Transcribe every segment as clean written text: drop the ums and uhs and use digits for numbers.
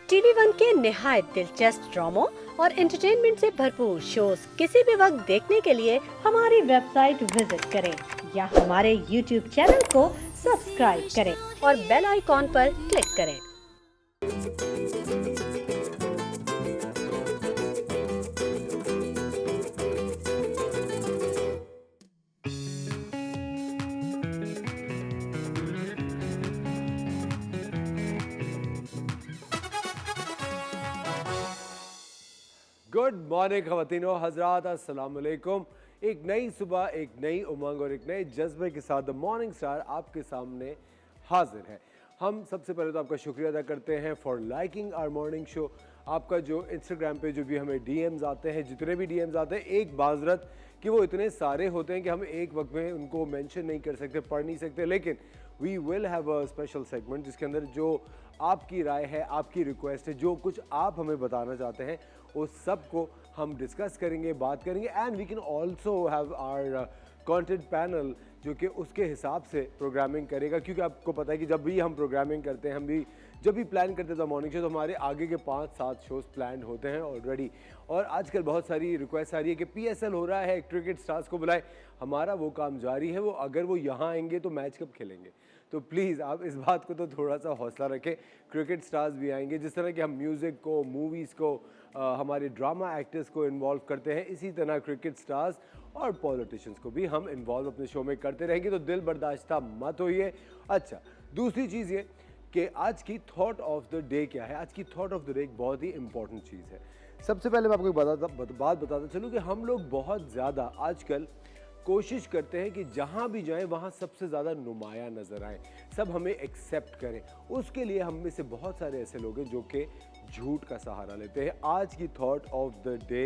TV one के निहायत दिलचस्प ड्रामों और एंटरटेनमेंट से भरपूर शोज किसी भी वक्त देखने के लिए हमारी वेबसाइट विजिट करें या हमारे यूट्यूब चैनल को सब्सक्राइब करें और बेल आइकॉन पर क्लिक करें। गुड मॉर्निंग ख़वातीनो हज़रात, अस्सलाम वालेकुम। एक नई सुबह, एक नई उमंग और एक नए जज्बे के साथ द मॉर्निंग स्टार आपके सामने हाजिर है। हम सबसे पहले तो आपका शुक्रिया अदा करते हैं for liking our morning show. आपका जो इंस्टाग्राम पे जो भी हमें डीएम्स आते हैं, जितने भी डीएम्स आते हैं, एक बाज़रत कि वो इतने सारे होते हैं कि हम एक वक्त में उनको मेंशन नहीं कर सकते, पढ़ नहीं सकते, लेकिन we will have a special segment जिसके अंदर जो आपकी राय है, आपकी रिक्वेस्ट है, जो कुछ आप हमें बताना चाहते हैं उस सब को हम डिस्कस करेंगे, बात करेंगे। And we can also have our content panel जो कि उसके हिसाब से प्रोग्रामिंग करेगा, क्योंकि आपको पता है कि जब भी हम प्रोग्रामिंग करते हैं, हम भी जब भी प्लान करते थे मॉर्निंग शो, तो हमारे आगे के 5-7 शोज प्लान होते हैं ऑलरेडी। और आजकल बहुत सारी रिक्वेस्ट आ रही है कि पीएसएल हो रहा है, क्रिकेट स्टार्स को बुलाए। हमारा वो काम जारी है, वो अगर वो यहाँ आएंगे तो मैच कब खेलेंगे। तो प्लीज़ आप इस बात को तो थोड़ा सा हौसला रखें, क्रिकेट स्टार्स भी आएंगे। जिस तरह के हम म्यूज़िक को, मूवीज़ को, हमारे ड्रामा एक्टर्स को इन्वॉल्व करते हैं, इसी तरह क्रिकेट स्टार्स और पॉलिटिशियंस को भी हम इन्वॉल्व अपने शो में करते रहेंगे। तो दिल बर्दाश्ता मत होइए। अच्छा, दूसरी चीज़ ये कि आज की थॉट ऑफ द डे क्या है। आज की थॉट ऑफ द डे एक बहुत ही इंपॉर्टेंट चीज़ है। सबसे पहले मैं आपको एक बात बताता चलूँ कि हम लोग बहुत ज़्यादा आजकल कोशिश करते हैं कि जहाँ भी जाएं वहाँ सबसे ज़्यादा नुमाया नज़र आए, सब हमें एक्सेप्ट करें। उसके लिए हम में से बहुत सारे ऐसे लोग हैं जो कि झूठ का सहारा लेते हैं। आज की थॉट ऑफ द डे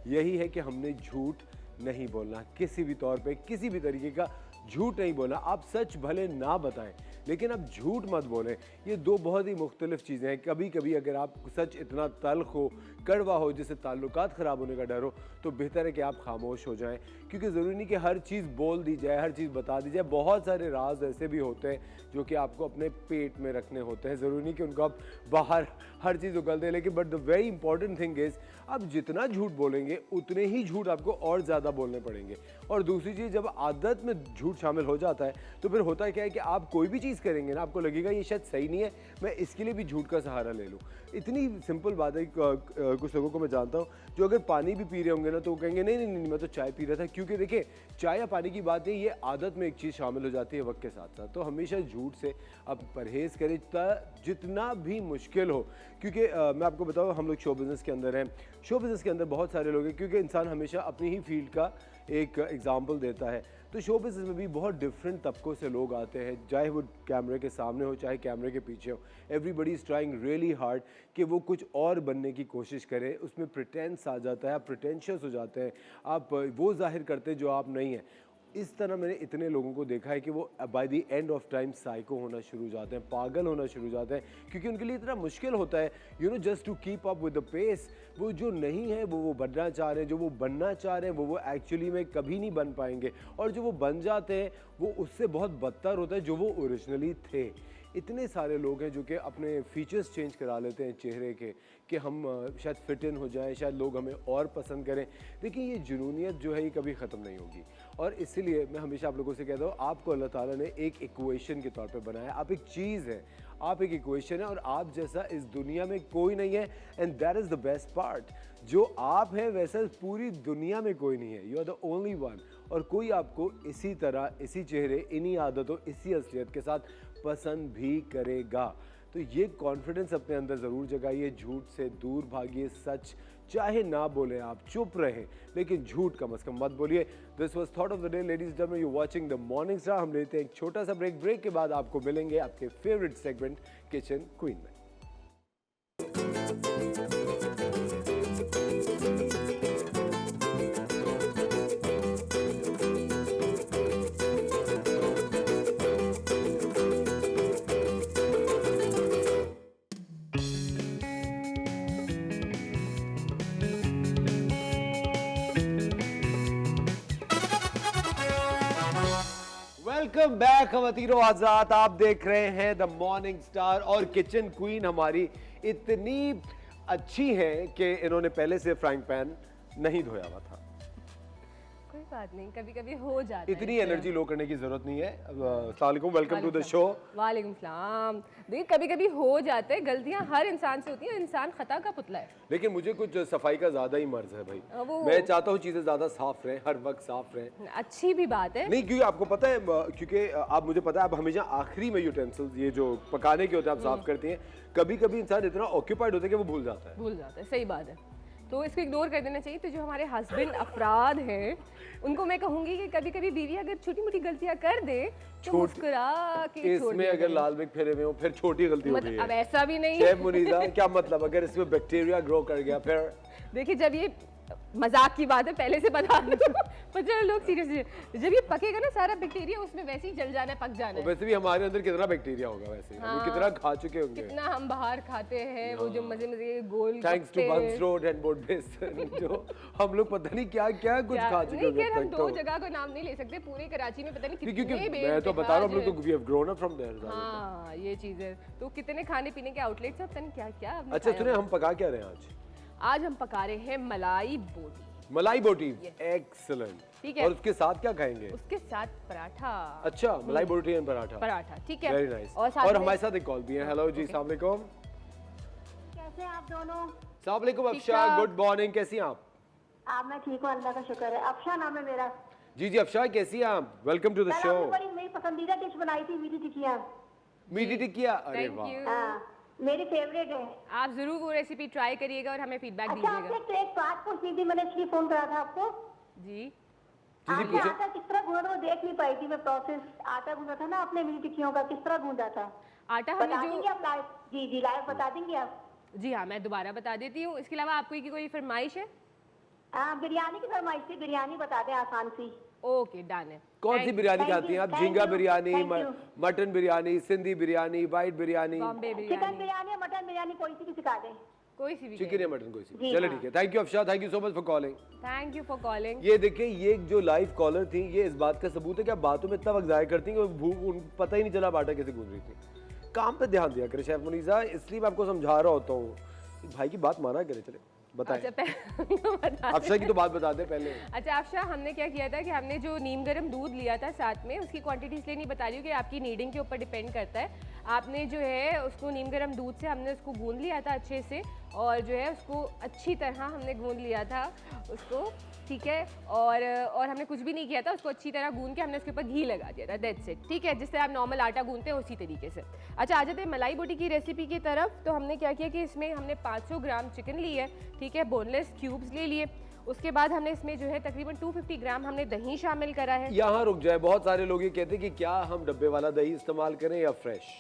यही है कि हमने झूठ नहीं बोलना, किसी भी तौर पे किसी भी तरीके का झूठ नहीं बोलना। आप सच भले ना बताएं, लेकिन आप झूठ मत बोलें। ये दो बहुत ही मुख्तलिफ चीज़ें हैं। कभी कभी अगर आप सच इतना तल्ख हो, कड़वा हो, जिससे ताल्लुकात ख़राब होने का डर हो, तो बेहतर है कि आप खामोश हो जाएं, क्योंकि ज़रूरी नहीं कि हर चीज़ बोल दी जाए, हर चीज़ बता दी जाए। बहुत सारे राज ऐसे भी होते हैं जो कि आपको अपने पेट में रखने होते हैं। ज़रूरी नहीं कि उनको आप बाहर हर चीज़ उगल दें, लेकिन but the very important thing is आप जितना झूठ बोलेंगे उतने ही झूठ आपको और ज़्यादा बोलने पड़ेंगे। और दूसरी चीज़, जब आदत में झूठ शामिल हो जाता है तो फिर होता क्या है कि आप कोई भी चीज़ करेंगे ना, आपको लगेगा ये शायद सही नहीं है, मैं इसके लिए भी झूठ का सहारा ले लूँ। इतनी सिंपल बात है। कुछ लोगों को मैं जानता हूँ जो अगर पानी भी पी रहे होंगे ना, तो वो कहेंगे नहीं नहीं नहीं मैं तो चाय पी रहा था। क्योंकि देखिए, चाय या पानी की बात नहीं, ये आदत में एक चीज़ शामिल हो जाती है वक्त के साथ साथ। तो हमेशा झूठ से आप परहेज़ करें जितना भी मुश्किल हो। क्योंकि मैं आपको बताऊँ, हम लोग शो बिज़नेस के अंदर हैं। शो बिज़नेस के अंदर बहुत सारे लोग हैं, क्योंकि इंसान हमेशा अपनी ही फील्ड का एक एग्जाम्पल देता है। तो शो बिज़नेस में भी बहुत डिफरेंट तबकों से लोग आते हैं, चाहे वो कैमरे के सामने हो, चाहे कैमरे के पीछे हो। Everybody is trying really hard कि वो कुछ और बनने की कोशिश करें। उसमें प्रिटेंस आ जाता है, आप प्रिटेंशियस हो जाते हैं, आप वो जाहिर करते हैं जो आप नहीं हैं। इस तरह मैंने इतने लोगों को देखा है कि वो by the end of time psycho होना शुरू हो जाते हैं, पागल होना शुरू हो जाते हैं, क्योंकि उनके लिए इतना मुश्किल होता है just to keep up with the pace. वो जो नहीं है वो बनना चाह रहे हैं, जो वो बनना चाह रहे हैं वो एक्चुअली में कभी नहीं बन पाएंगे। और जो वो बन जाते हैं वो उससे बहुत बदतर होता है जो वो ओरिजिनली थे। इतने सारे लोग हैं जो कि अपने फीचर्स चेंज करा लेते हैं चेहरे के, कि हम शायद फिट इन हो जाएं, शायद लोग हमें और पसंद करें। लेकिन ये जुनूनियत जो है ये कभी ख़त्म नहीं होगी। और इसीलिए मैं हमेशा आप लोगों से कहता हूँ, आपको अल्लाह ताला ने एक इक्वेशन के तौर पे बनाया। आप एक चीज़ है, आप एक इक्वेशन है, और आप जैसा इस दुनिया में कोई नहीं है। And that is the best part. जो आप हैं वैसा पूरी दुनिया में कोई नहीं है। You are the only one. और कोई आपको इसी तरह, इसी चेहरे, इन्हीं आदतों, इसी असलियत के साथ पसंद भी करेगा। तो ये कॉन्फिडेंस अपने अंदर ज़रूर जगाइए। झूठ से दूर भागिए। सच चाहे ना बोले, आप चुप रहें, लेकिन झूठ कम से कम मत बोलिए। This was thought of the day ladies and gentleman, you watching the morning star. हम लेते हैं एक छोटा सा ब्रेक के बाद आपको मिलेंगे आपके फेवरेट सेगमेंट किचन क्वीन में। वेलकम बैक खवातीनो आजाद, आप देख रहे हैं द मॉर्निंग स्टार और किचन क्वीन हमारी इतनी अच्छी हैं कि इन्होंने पहले से फ्राइंग पैन नहीं धोया हुआ था। कोई बात नहीं, कभी कभी हो जाता है। इतनी एनर्जी लो करने की जरूरत नहीं है। अस्सलाम वालेकुम, वेलकम टू द शो। वालेकुम सलाम। देखिए कभी कभी हो जाते हैं, गलतियां हर इंसान से होती हैं, इंसान खता का पुतला है। लेकिन मुझे कुछ सफाई का ज्यादा ही मर्ज है भाई। मैं चाहता हूँ चीजें ज्यादा साफ रहें, हर वक्त साफ रहें। अच्छी भी बात है। नहीं, क्योंकि आपको पता है, क्योंकि आप मुझे पता है आप हमेशा आखिरी में यूटेंसिल्स ये जो पकाने के होते हैं आप साफ करती हैं। कभी कभी इंसान इतना ऑक्यूपाइड होता है कि वो भूल जाता है। सही बात है, तो इसको इग्नोर कर देना चाहिए। तो जो हमारे हस्बैंड अफराद हैं उनको मैं कहूंगी कि कभी कभी बीवी अगर छोटी मोटी गलतियां कर दे तो मुस्कुरा के छोड़ इसमें अगर लाल मिर्च फेरे हुए हो फिर छोटी गलती हो गई है। अब ऐसा भी नहीं शेफ मुनीजा, क्या मतलब अगर इसमें बैक्टीरिया ग्रो कर गया फिर? देखिए जब ये मजाक की बात है, पहले से बता दूं पर चलो लोग सीरियसली, जब ये पकेगा ना सारा बैक्टीरिया उसमें वैसे ही जल जाना है, पक जाना है। वैसे भी हमारे अंदर कितना बैक्टीरिया होगा वैसे हम कितना खा चुके होंगे। कितना हम बाहर खाते हैं वो जो मजे मजे के गोल thanks to buns road and boat base जो हम लोग पता नहीं क्या क्या कुछ खा चुके होंगे। नहीं, हम दो जगह का नाम नहीं ले सकते, पूरे कराची में पता नहीं कितने क्योंकि मैं तो बता रहा हूं हम लोग तो we have grown up from there. हां ये चीज है, तो कितने खाने पीने के आउटलेट्स हैं पता नहीं क्या क्या। अच्छा सुनिए, हम पका क्या रहे हैं आज? आज हम पका रहे हैं मलाई बोटी। मलाई बोटी, एक्सीलेंट। ठीक है, और उसके साथ क्या खाएंगे? उसके साथ पराठा। अच्छा, मलाई बोटी एंड पराठा, ठीक है, वेरी नाइस। और हमारे साथ एक कॉल भी है। हेलो जी, अस्सलाम वालेकुम। कैसे हैं आप दोनों? अस्सलाम वालेकुम अफशा, गुड मॉर्निंग, कैसी हैं आप? मैं ठीक हूँ, अल्लाह का शुक्र है। अफशा नाम है मेरा। जी अफशा, कैसी हैं आप? Welcome to the show. मेरी पसंदीदा डिश बनाई थी मीठी टिक्कियाँ। मीठी टिक्कियाँ, अरे वाह, मेरी फेवरेट है। आप जरूर वो रेसिपी ट्राई करिएगा और हमें फीडबैक अच्छा, दीजिएगा। आपसे एक बात पूछनी थी, मैंने इसलिए फोन करा था आपको। जी आपने आटा किस तरह गूंदा था वो देख नहीं पाई थी मैं। प्रोसेस आटा गूंदा था ना आपने मीठी टिक्कियों का, किस तरह गूंदा था आटा बता हमने देंगे जो आप लाइव? जी लाइव बता देंगे आप? जी हाँ, मैं दोबारा बता देती हूँ। इसके अलावा आपको कोई फरमाइश है? बिरयानी की फरमाइश थी, बिरयानी बता दें आसान सी। ओके डन है। कौन सी बिरयानी खाती हैं आप? झींगा biryani, thank you. Mutton biryani, Sindhi biryani, white biryani, Bombay chicken biryani, biryani, mutton biryani, कोई सी भी सिखा दें। कोई सी भी। चिकन या मटन, कोई सी। जी, चलो हाँ। ठीक है, thank you Afsha, thank you so much for calling. Thank you for calling. ये देखिए, ये जो लाइव कॉलर थी ये इस बात का सबूत है कि आप बातों में इतना वक्त जाया करती हैं कि पता ही नहीं चला बाटा कैसे गूंज रही थी। काम पे ध्यान दिया करे शेफ मुनीजा, इसलिए मैं आपको समझा रहा होता हूँ, भाई की बात माना करे। चले बताएं। अफशा की तो बात बता दे पहले। अच्छा अफशा, हमने क्या किया था कि हमने जो नीम गर्म दूध लिया था साथ में, उसकी क्वांटिटी इसलिए नहीं बता रही हूँ कि आपकी नीडिंग के ऊपर डिपेंड करता है। आपने जो है उसको नीम गर्म दूध से हमने उसको गूंद लिया था अच्छे से, और जो है उसको अच्छी तरह हमने गूंद लिया था उसको, ठीक है। और हमने कुछ भी नहीं किया था, उसको अच्छी तरह गूंद के हमने उसके ऊपर घी लगा दिया था, दैट्स इट, ठीक है। जिससे आप नॉर्मल आटा गूंदते हैं उसी तरीके से। अच्छा आ जाते हैं मलाई बोटी की रेसिपी की तरफ। तो हमने क्या किया कि इसमें हमने 500 ग्राम चिकन ली है, ठीक है, बोनलेस क्यूब्स ले लिए। उसके बाद हमने इसमें जो है तकरीबन 250 ग्राम हमने दही शामिल करा है। यहाँ रुक जाए, बहुत सारे लोग ये कहते हैं कि क्या हम डब्बे वाला दही इस्तेमाल करें या फ्रेश?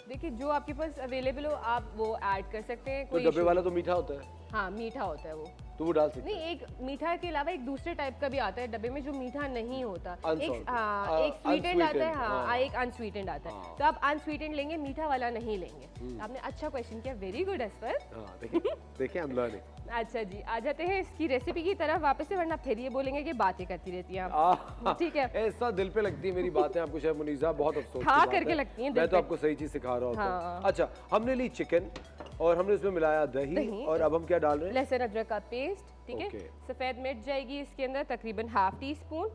देखिए जो आपके पास अवेलेबल हो आप वो ऐड कर सकते हैं। तो डब्बे वाला तो मीठा होता है। हाँ मीठा होता है वो, तो वो डाल सकते नहीं। एक मीठा के अलावा एक दूसरे टाइप का भी आता है डब्बे में जो मीठा नहीं होता। Unsalted. एक स्वीटेंड आता है, हाँ। एक अनस्वीटेंड आता है। तो आप अनस्वीटेंड लेंगे, मीठा वाला नहीं लेंगे। आपने अच्छा क्वेश्चन किया, वेरी गुड असफर। देखिए हम लर्निंग। अच्छा जी, आ जाते हैं इसकी रेसिपी की तरफ वापस से, वरना फिर ये बोलेंगे कि बातें करती रहती हैं आप, ठीक है। ऐसा दिल पे लगती है मेरी बातें आपको शेफ मुनीजा, बहुत अफसोस खा की बात करके है। लगती हैं मैं दिल तो पे। आपको सही चीज सिखा रहा होता हूँ। हाँ। अच्छा, हमने ली चिकन और हमने उसमें मिलाया दही, और अब हम क्या डाल रहे हैं? लहसुन अदरक का पेस्ट, ठीक है। सफ़ेद मिर्च जाएगी इसके अंदर तकरीबन ½ टीस्पून,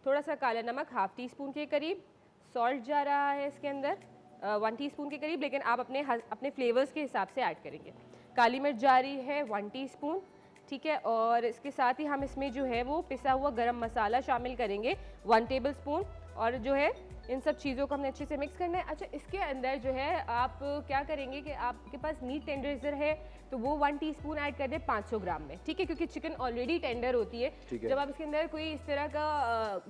थोड़ा सा काला नमक ½ टीस्पून के करीब, सॉल्ट जा रहा है इसके अंदर 1 टीस्पून के करीब, लेकिन आप अपने फ्लेवर्स के हिसाब से ऐड करेंगे। काली मिर्च जा रही है 1 टीस्पून, ठीक है। और इसके साथ ही हम इसमें जो है वो पिसा हुआ गरम मसाला शामिल करेंगे 1 टेबलस्पून, और जो है इन सब चीज़ों को हमने अच्छे से मिक्स करना है। अच्छा इसके अंदर जो है आप क्या करेंगे कि आपके पास मीट टेंडराइजर है तो वो 1 टीस्पून ऐड कर दें 500 ग्राम में, ठीक है, क्योंकि चिकन ऑलरेडी टेंडर होती है। जब आप इसके अंदर कोई इस तरह का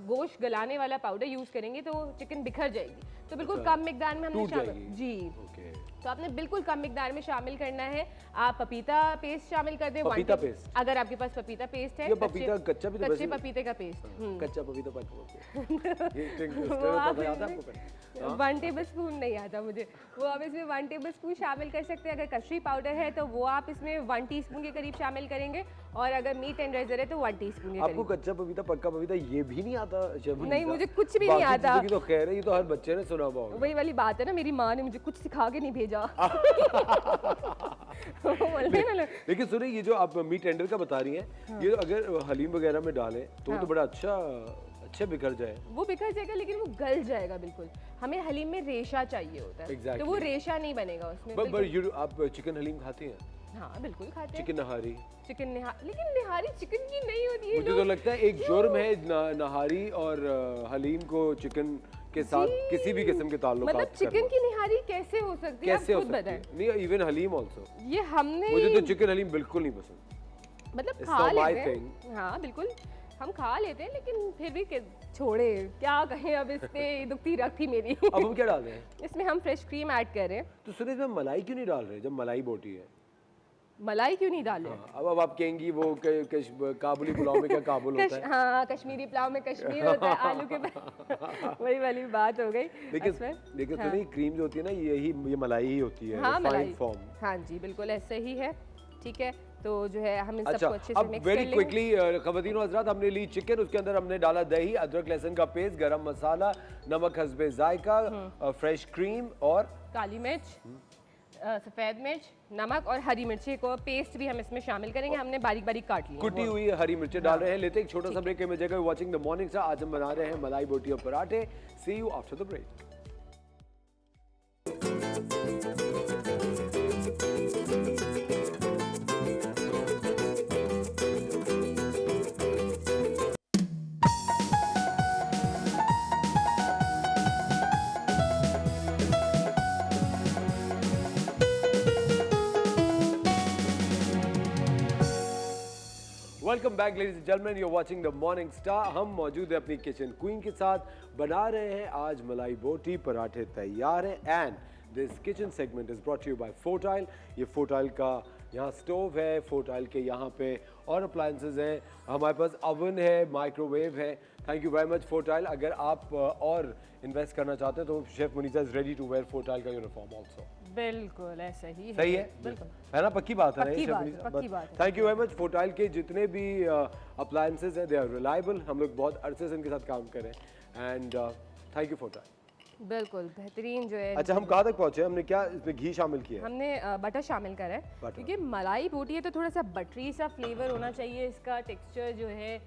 गोश्त गलाने वाला पाउडर यूज़ करेंगे तो चिकन बिखर जाएगी, तो बिल्कुल कम मिकदार में हमने शामिल, जी तो आपने बिल्कुल कम मिकदार में शामिल करना है। आप पपीता पेस्ट शामिल कर दें, पपीता पेस्ट, अगर आपके पास पपीता पेस्ट है, पपीता कच्चा भी तो कच्चे पपीते का पेस्ट, कच्चा पपीता वो 1 टेबलस्पून नहीं आता मुझे, वो आप इसमें 1 टेबलस्पून शामिल कर सकते हैं। अगर कश्मीरी पाउडर है तो वो आप इसमें 1 टीस्पून के करीब शामिल करेंगे, और अगर मीट टेंडराइजर है तो 1 टीस्पून के करीब। आपको कच्चा पपीता पक्का पपीता ये भी नहीं आता? नहीं, मुझे कुछ भी नहीं आता। तो खैर है, ये तो हर बच्चे ने सुना होगा। वही वाली बात है ना, मेरी माँ ने मुझे कुछ सिखा के नहीं भेजा। बोलते हैं ना लोग। लेकिन सुनिए, ये जो आप मीट टेंडर का बता रही हैं, ये अगर हलीम वगैरह में डालें तो वो तो बड़ा अच्छा बिखर जाए। वो बिखर जाएगा लेकिन वो गल जाएगा बिल्कुल। हमें हलीम में रेशा चाहिए होता है। Exactly. तो वो रेशा नहीं बनेगा उसमें। आप चिकन हलीम खाती हैं? हाँ बिल्कुल खाते हैं। चिकन नहारी? चिकन निहारी, लेकिन निहारी चिकन की नहीं होती है। मुझे तो लगता है एक जुर्म है नहारी और हलीम को चिकन के साथ किसी भी किस्म के ताल्लुकात मतलब चिकन की निहारी कैसे हो सकती है? कैसे हो आप खुद सकती है? बताएं। नहीं, इवन हलीम आल्सो। ये हमने मुझे तो चिकन हलीम बिल्कुल नहीं पसंद। मतलब It's खा not my लेते हैं। हाँ बिल्कुल हम खा लेते हैं, लेकिन फिर भी छोड़े क्या कहें, अब इस पे दुखती रख थी मेरी। अब हम क्या डाल रहे हैं? इसमें हम फ्रेश क्रीम ऐड कर रहे हैं। तो सुनिए, इसमें मलाई क्यों नहीं डाल रहे जब मलाई बोटी है? मलाई क्यों नहीं डाले? हाँ, अब आप कहेंगी वो काबुली पुलाव में क्या काबुल होता है? हाँ कश्मीरी पुलाव में कश्मीर होता है, आलू के वही वाली बात हो गई। लेकिन हाँ। सुनिए, क्रीम जो होती है ना, ये मलाई ही होती है, हाँ मलाई फॉर्म। हाँ जी बिल्कुल ऐसे ही है। ठीक है, तो जो है हम इन अच्छा, सबको अच्छे से अब मिक्स वेरी कर लेंगे। क्विकली ख़वातीन हज़रात, हमने ली चिकन, उसके अंदर हमने डाला दही, अदरक लहसुन का पेस्ट, गरम मसाला, नमक हस्बे जायका, फ्रेश क्रीम और काली मिर्च, सफ़ेद मिर्च, नमक और हरी मिर्ची को पेस्ट भी हम इसमें शामिल करेंगे। हमने बारीक बारीक काट लिया। कुटी हुई हरी मिर्चें डाल रहे हैं। लेते हैं एक छोटा सा ब्रेक में जगह। Watching the morning star. आज हम बना रहे हैं मलाई बोटी और पराठे। See you after the break. Welcome back ladies and gentleman, you are watching the morning star. हम मौजूद है अपनी किचन क्वीन के साथ, बना रहे हैं आज मलाई बोटी, पराठे तैयार हैं। And this kitchen segment is brought you by Fortile. ये फोर्टाइल का यहाँ स्टोव है, फोर्टाइल के यहाँ पे और अप्लायंसेज हैं, हमारे पास ओवन है, माइक्रोवेव है। Thank you very much Fortile. अगर आप और इन्वेस्ट करना चाहते हैं तो chef Munisa is ready to wear Fortile का यूनिफॉर्म ऑल्सो। बिल्कुल ऐसा ही सही है, बिल्कुल है ना? पक्की बात है ना? पक्की बात है। Thank you very much. Fortile के जितने भी अप्लायंसेज हैं, दे आर रिलायबल। हम लोग बहुत अरसे से इनके साथ काम करें एंड थैंक यू फोर्टाइल। बिल्कुल बेहतरीन जो है। अच्छा, हम कहाँ तक पहुँचे? हमने क्या इसमें घी शामिल किया है? हमने बटर शामिल करा है, क्योंकि मलाई बोटी है तो थोड़ा सा बटरी सा फ्लेवर होना चाहिए। इसका टेक्सचर जो है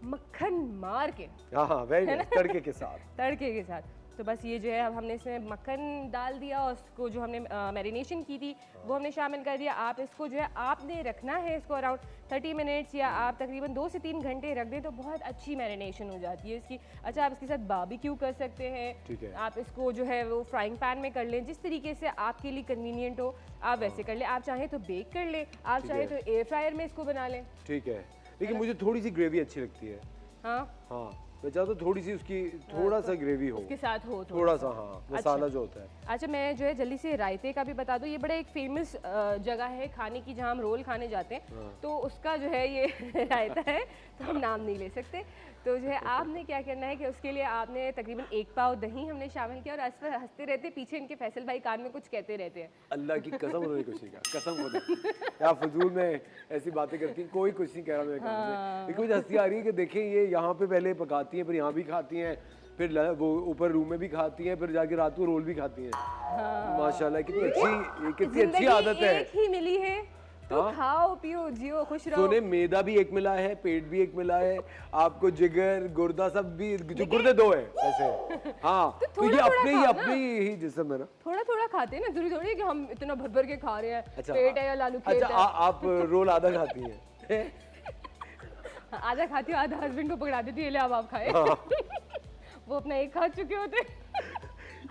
मक्खन मार के, हाँ वेरी नाइस, तड़के के साथ। तड़के के साथ। तो बस ये जो है, अब हमने इसमें मक्खन डाल दिया और उसको जो हमने मैरिनेशन की थी वो हमने शामिल कर दिया। आप इसको जो है आपने रखना है इसको अराउंड 30 मिनट्स या आप तकरीबन 2 से 3 घंटे रख दें तो बहुत अच्छी मैरिनेशन हो जाती है इसकी। अच्छा, आप इसके साथ बारबेक्यू कर सकते हैं। ठीक है। आप इसको जो है वो फ्राइंग पैन में कर लें, जिस तरीके से आपके लिए कन्वीनियंट हो आप वैसे कर लें। आप चाहें तो बेक कर लें, आप चाहें तो एयर फ्रायर में इसको बना लें। ठीक है, लेकिन मुझे थोड़ी सी ग्रेवी अच्छी लगती है। हाँ मैं चाहता हूँ थोड़ी सी उसकी थोड़ा सा ग्रेवी हो उसके साथ हो थोड़ा सा। हाँ, मसाला जो होता है। अच्छा, मैं जो है जल्दी से रायते का भी बता दूं। ये बड़ा एक फेमस जगह है खाने की, जहाँ हम रोल खाने जाते हैं। तो उसका जो है ये रायता है, तो हम नाम नहीं ले सकते। तो जो है आपने क्या करना है कि उसके लिए आपने तकरीबन 1 पाव दही हमने शामिल किया। और इस पर हंसते रहते पीछे इनके फैसल भाई कान में कुछ कहते रहते हैं। अल्लाह की कसम उन्होंने कुछ नहीं कहा, कसम खुदा। या फजूल में ऐसी बातें करती हैं, कोई कुछ नहीं कह रहा मेरे कान में। लेकिन मुझे हंसी आ रही है कि देखें, ये यहाँ पे पहले पकाती हैं, फिर यहाँ भी खाती हैं, फिर वो ऊपर रूम में भी खाती हैं, फिर जाके रात को रोल भी खाती हैं। माशाल्लाह, कितनी अच्छी आदत है। एक ही मिली है तो खाओ पियो जियो खुश रहो। सोने मैदा भी एक मिला है, पेट भी एक मिला है, आपको जिगर गुर्दा सब भी, जो गुर्दे 2 है ऐसे। हाँ तो ये अपने ही जिस्म है ना। थोड़ा थोड़ा खाते हैं ना, जरूरी थोड़ी है कि हम इतना भर भर के खा रहे हैं। अच्छा, पेट है या लालू खेत अच्छा, आप रोल आधा खाती हैं? आधा खाती हूँ, आधा हस्बैंड को पकड़ा देती है, ले अब आप खाए। वो अपना एक खा चुके होते।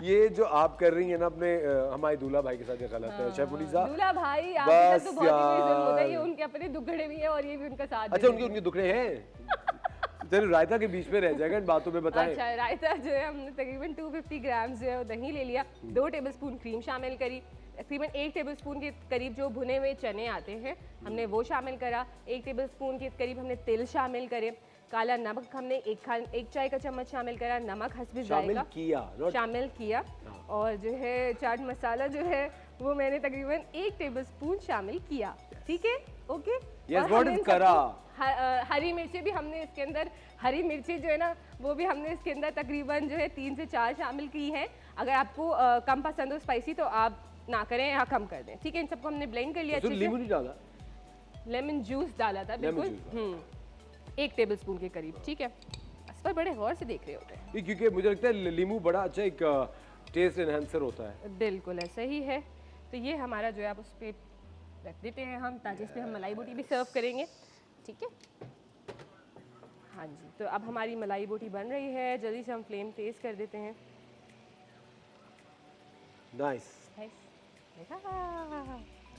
ये जो आप कर रही हैं ना अपने हमारे दूल्हा भाई के साथ, ये गलत है शेफ मुनीसा। दूल्हा भाई आपके साथ तो बहुत ही जुल्म होता है। ये उनके अपने दुखड़े भी हैं और ये भी उनका साथ। अच्छा, उनके दुखड़े हैं। चलो रायता के बीच में रह जाएगा, इन बातों में बताएं। अच्छा, रायता जो है हमने तकरीबन 250 ग्राम जो है दही ले लिया, 2 टेबलस्पून क्रीम शामिल करी, तकरीबन 1 टेबलस्पून के करीब जो भुने हुए चने आते हैं हमने वो शामिल करा, 1 टेबलस्पून के करीब हमने तिल शामिल करे, काला नमक हमने 1 चाय का चम्मच शामिल करा, नमक हस्बे जायका शामिल किया। और जो है चाट मसाला जो है वो मैंने तकरीबन 1 टेबलस्पून शामिल किया। ठीक है, ओके। हरी मिर्चें भी हमने इसके अंदर, हरी मिर्ची जो है ना वो भी हमने इसके अंदर तकरीबन जो है 3 से 4 शामिल की हैं। अगर आपको कम पसंद हो स्पाइसी तो आप ना करें या कम कर दें। ठीक है, इन सबको हमने ब्लेंड कर लिया तो अच्छे नींबू नहीं डाला? से। लेमन जूस डाला था लेमन बिल्कुल, 1 टेबलस्पून के करीब। ठीक है, इस पर बड़े गौर से देख रहे होते हैं। ये क्योंकि मुझे लगता है नींबू बड़ा अच्छा एक टेस्ट एनहांसर होता है। बिल्कुल ऐसा ही है। तो ये हमारा जो है आप उस पर रख देते हैं हम, ताकि इस पर हम मलाई बोटी भी सर्व करेंगे। ठीक है, हाँ जी। तो अब हमारी मलाई बोटी बन रही है, जल्दी से हम फ्लेम तेज कर देते हैं। नाइस। देखा?